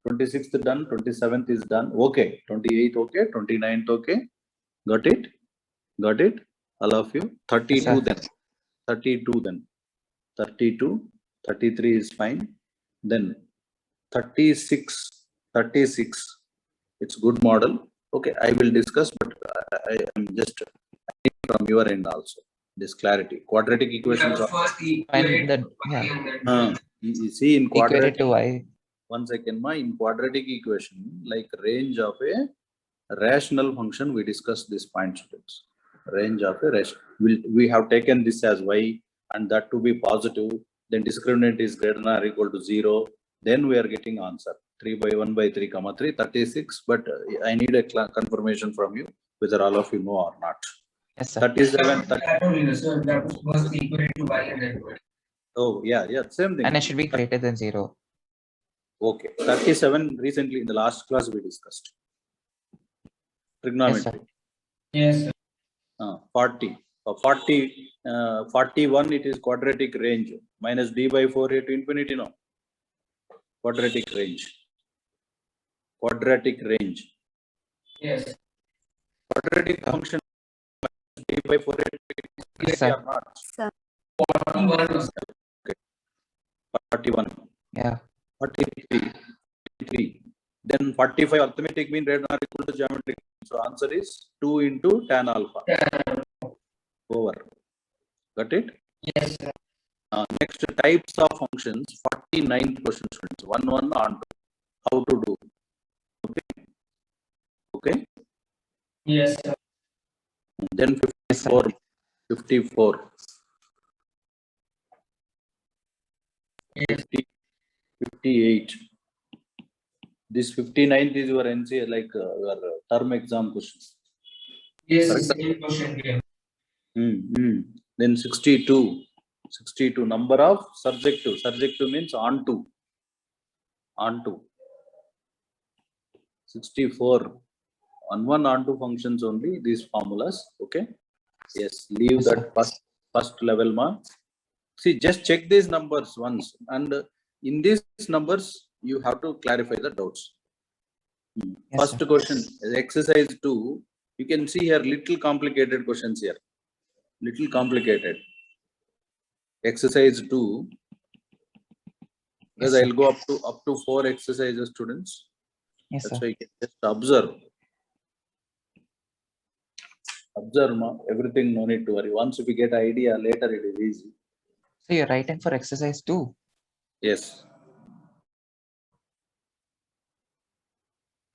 26th done, 27th is done. Okay. 28th okay, 29th okay. Got it? All of you. 32 sir. then. 32 then. 32, 33 is fine. Then 36. It's good model. Okay, I will discuss, but I am just from your end also. This clarity. Quadratic We equations have are. first Find equate the y and then You see in equated quadratic. to y. One second, ma. In quadratic equation, like range of a rational function, we discussed this point, students. Range of a rational. We have taken this as y and that to be positive. Then discriminant is greater than or equal to 0. Then we are getting answer 3 by 1 by 3 comma 3 36. But I need a confirmation from you whether all of you know or not. Yes, sir. 37. I don't know, sir. That was first equate to y and then Oh yeah, same thing. And it should be greater than 0. Okay, 37 recently in the last class we discussed. Trigonometry. yes, sir. 40. 41 it is quadratic range minus d by 4a to infinity, no? Quadratic range. Yes. Quadratic function d by 4a to infinity Yes, sir. or not? Sir. 41 was 41. Yeah. 43. Then 45 arithmetic mean greater than or equal to geometric. So answer is 2 into tan alpha. Over. Got it? yes, sir. Next types of functions, 49th question, students. 1 on 2. How to do? Okay. Yes, sir. Then 54. 54. Yes. 58. This 59th is your NCA, like your term exam question. Yes, Correct. same question here. Then 62. 62 number of subjective. Subjective means onto. 64. On one onto functions only, these formulas. Okay. Yes, leave Yes, that first level ma. See, just check these numbers once, and in these numbers you have to clarify the doubts. Yes, First sir. question, exercise 2. You can see here little complicated questions here. Little complicated. Exercise 2. Because Yes, sir. I'll go up to 4 exercises, students. Yes, That's sir. why you can just observe. Observe everything, no need to worry. Once if you get idea, later it is easy. So you're writing for exercise 2. Yes.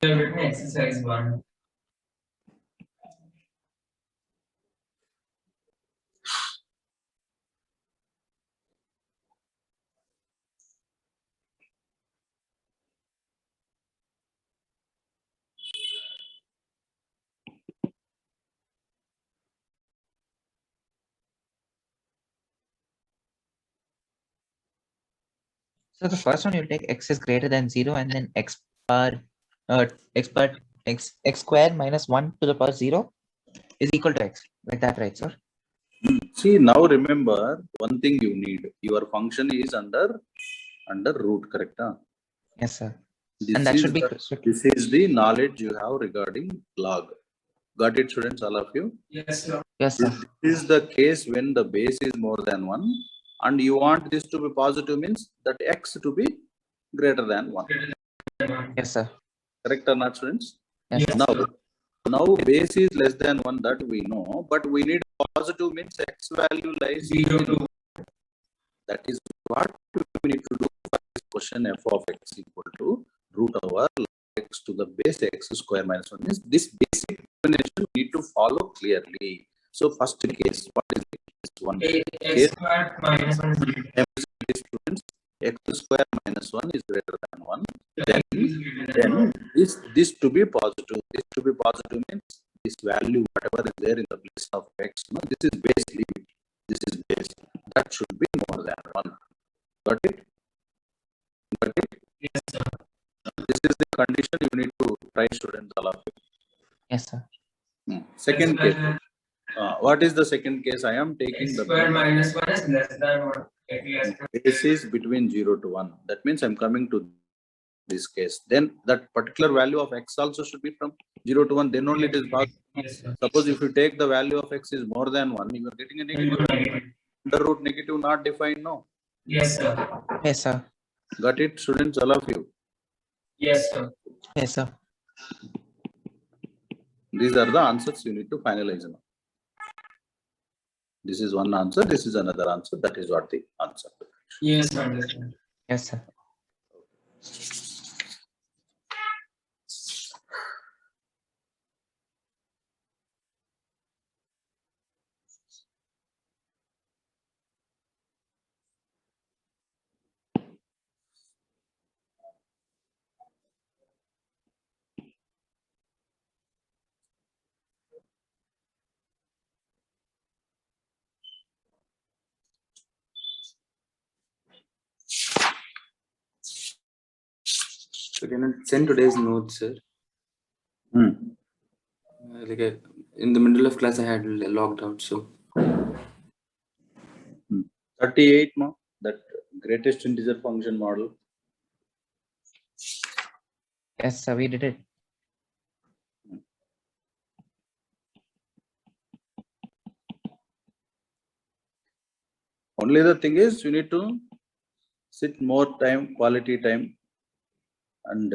We have written exercise 1. So the first one you'll take x is greater than 0 and then x square minus 1 to the power 0 is equal to x. Like that, right, sir? See, now remember one thing you need. Your function is under root, correct? Huh? Yes, sir. This And that is should be this is the knowledge you have regarding log. Got it, students, all of you? Yes, sir. yes, sir. This is the case when the base is more than 1 and you want this to be positive means that x to be greater than 1. Yes, sir. Correct or not, students? Yes, sir. Now base is less than 1, that we know, but we need positive means x value lies 0 to that is what we need to do for this question. F of x equal to root over x to the base x square minus 1 is this basic definition we need to follow clearly. So first case, what is it? One x case squared minus 1 students, x square minus 1 is greater than 1. then This to be positive. This to be positive means this value, whatever is there in the place of x, no, this is base, leave it. This is base. That should be more than 1. Got it? Got it? yes, sir. This is the condition you need to try, students, all of you. Yes, sir. Second case. What is the second case? I am taking X the squared minus 1 is less than 1. base is between 0 to 1. That means I'm coming to this case. Then that particular value of x also should be from 0 to 1. Then only it is positive. Yes, sir. Suppose if you take the value of x is more than 1, you are getting a negative. Under root negative not defined, no. Yes, sir. Yes, sir. Got it, students, all of you? Yes, sir. Yes, sir. These are the answers you need to finalize now. This is one answer, this is another answer. That is what the answer. Yes, sir. Understand. Yes, sir. So can I send today's notes, sir? In the middle of class, I had logged out. So 38, no? That greatest integer function model. Yes, sir. We did it. Only the thing is you need to sit more time, quality time, and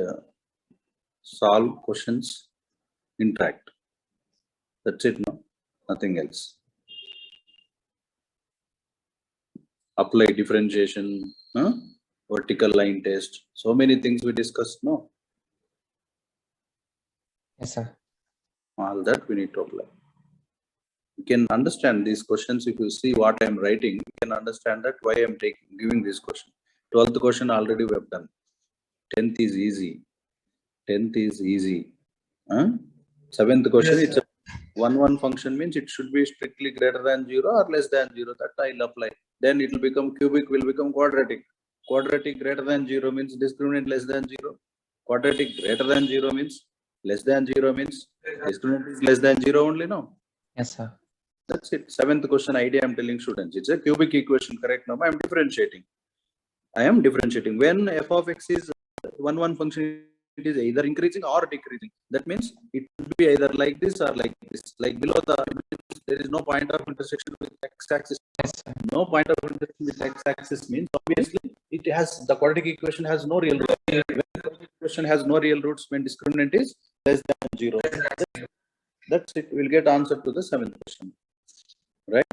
solve questions, interact. That's it, no? Nothing else. Apply differentiation, vertical line test. So many things we discussed, no? Yes, sir. All that we need to apply. You can understand these questions if you see what I am writing. You can understand that why I am giving this question. 12th question already we have done. 10th is easy. 10th is easy. 7th question, Yes, it's a 1 function means it should be strictly greater than 0 or less than 0. That I'll apply. Then it will become cubic, will become quadratic. Quadratic greater than 0 means discriminant less than 0. Quadratic greater than 0 means less than 0 means discriminant is less than 0 only, no? Yes, sir. That's it. 7th question idea I'm telling students. It's a cubic equation, correct? Now I'm differentiating. I am differentiating. When f of x is 1 function, it is either increasing or decreasing. That means it could be either like this or like this. Like below there is no point of intersection with x-axis. Yes, sir. No point of intersection with x-axis means obviously it has the quadratic equation has no real roots. When the quadratic equation has no real roots, when discriminant is less than 0. That's it. We'll get answer to the 7th question. Right?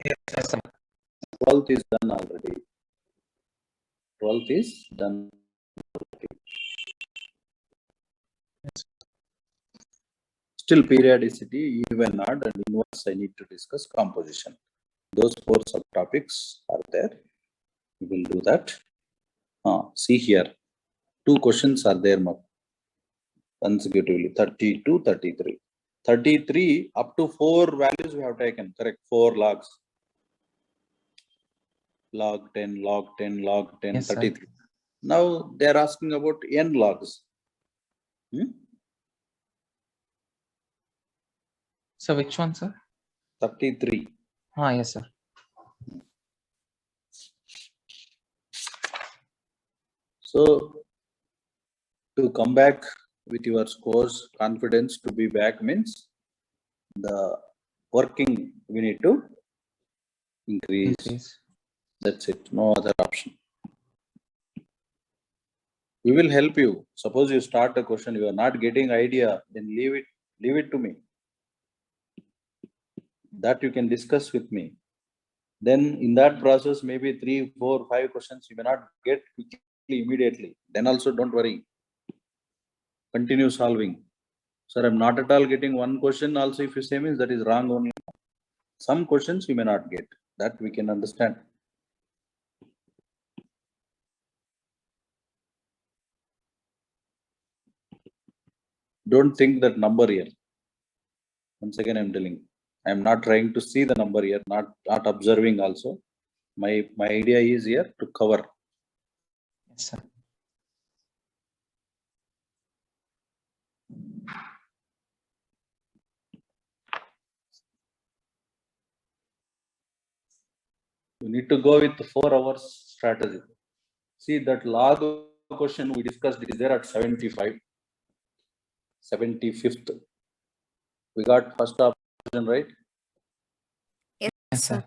Yes, sir. 12th is done already. 12th is done already. Still periodicity, even odd and inverse I need to discuss composition. Those 4 subtopics are there. We will do that. See here. 2 questions are there consecutively. 32, 33. 33 up to 4 values we have taken. Correct. 4 logs. Log 10, log 10, log 10, Yes, sir. 33. Now they are asking about n logs. So which one, sir? 33. Yes, sir. So to come back with your scores, confidence to be back means the working we need to increase. That's it, no other option. We will help you. Suppose you start a question, you are not getting idea, then leave it to me. That you can discuss with me. Then in that process, maybe 3, 4, 5 questions you may not get quickly immediately. Then also don't worry. Continue solving. Sir, I'm not at all getting one question also. If you say means that is wrong only. Some questions you may not get. That we can understand. Don't think that number here. Once again, I'm telling. I'm not trying to see the number here, not observing also. My idea is here to cover. Yes, sir. You need to go with the 4 hours strategy. See that log question we discussed is there at 75, 75th. We got first option, right? Yes, Yes, sir. sir.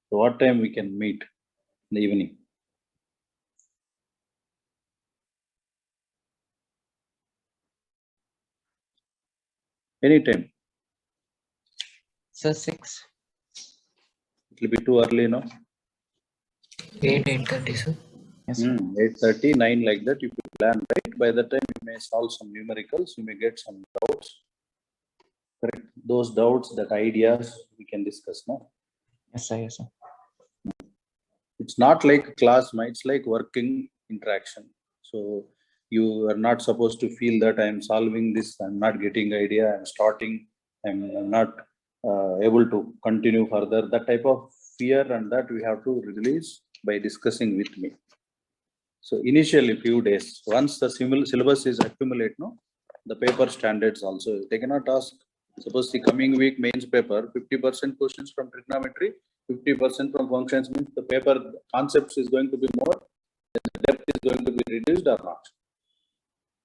So what time we can meet in the evening? Anytime. Sir, 6. It will be too early, no? 8:30, sir. Yes, sir. 8:30, 9 like that. If you plan right, by the time you may solve some numericals, you may get some doubts. Correct. Those doubts, that ideas we can discuss now. Yes, sir. Yes, sir. It's not like class, it's like working interaction. So you are not supposed to feel that I'm solving this, I'm not getting idea, I'm starting, I'm not able to continue further. That type of fear and that we have to release by discussing with me. So initially few days, once the syllabus is accumulate, no, the paper standards also, they cannot ask. Suppose the coming week mains paper, 50% questions from trigonometry, 50% from functions, means the paper concepts is going to be more, the depth is going to be reduced or not?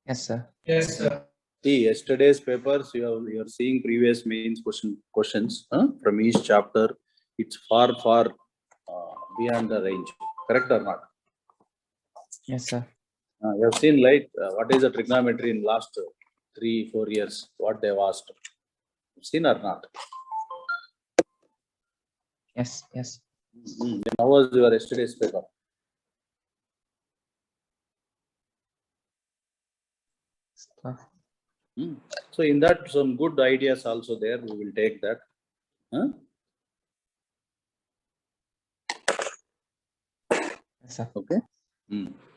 Yes, sir. Yes, sir. See, yesterday's papers, you are seeing previous mains questions from each chapter. It's far beyond the range. Correct or not? Yes, sir. You have seen like what is the trigonometry in last 3-4 years? What they've asked. Seen or not? Yes, yes. Then how was your yesterday's paper? Sir. So in that, some good ideas also there. We will take that. Yes, sir. Okay.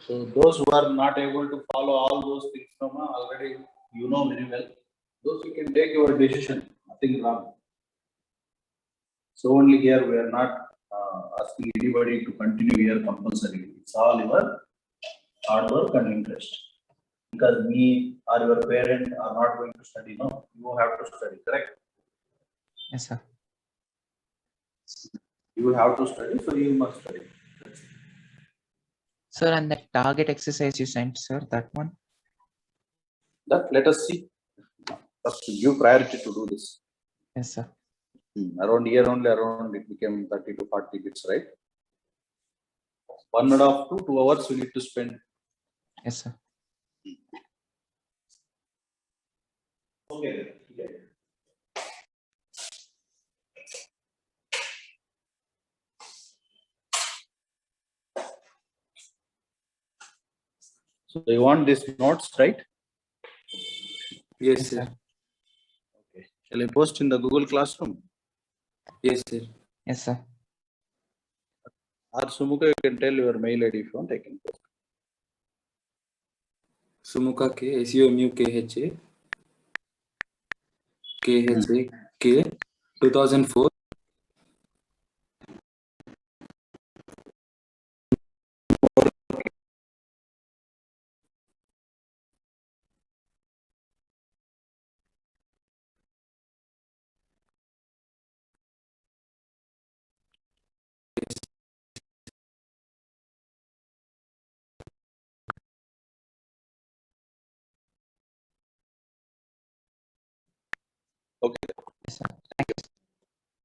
So those who are not able to follow all those things from already, you know very well. Those you can take your decision. Nothing wrong. So only here we are not asking anybody to continue here compulsory. It's all your hard work and interest. Because me or your parent are not going to study, no, you have to study, correct? Yes, sir. You have to study, so you must study. Sir, and the target exercise you sent, sir, that one? That let us see. First, give priority to do this. Yes, sir. Around here only, around it became 30 to 40 bits, right? 1.5 to 2 hours we need to spend. Yes, sir. Okay. So you want these notes, right? Yes, Yes, sir. sir. Okay. Shall I post in the Google Classroom? Yes, sir. Yes, sir. Or Sumuka, you can tell your mail ID if you want, I can post. Sumuka K, SUMU KHA, KHA K, 2004. Okay. Yes, sir.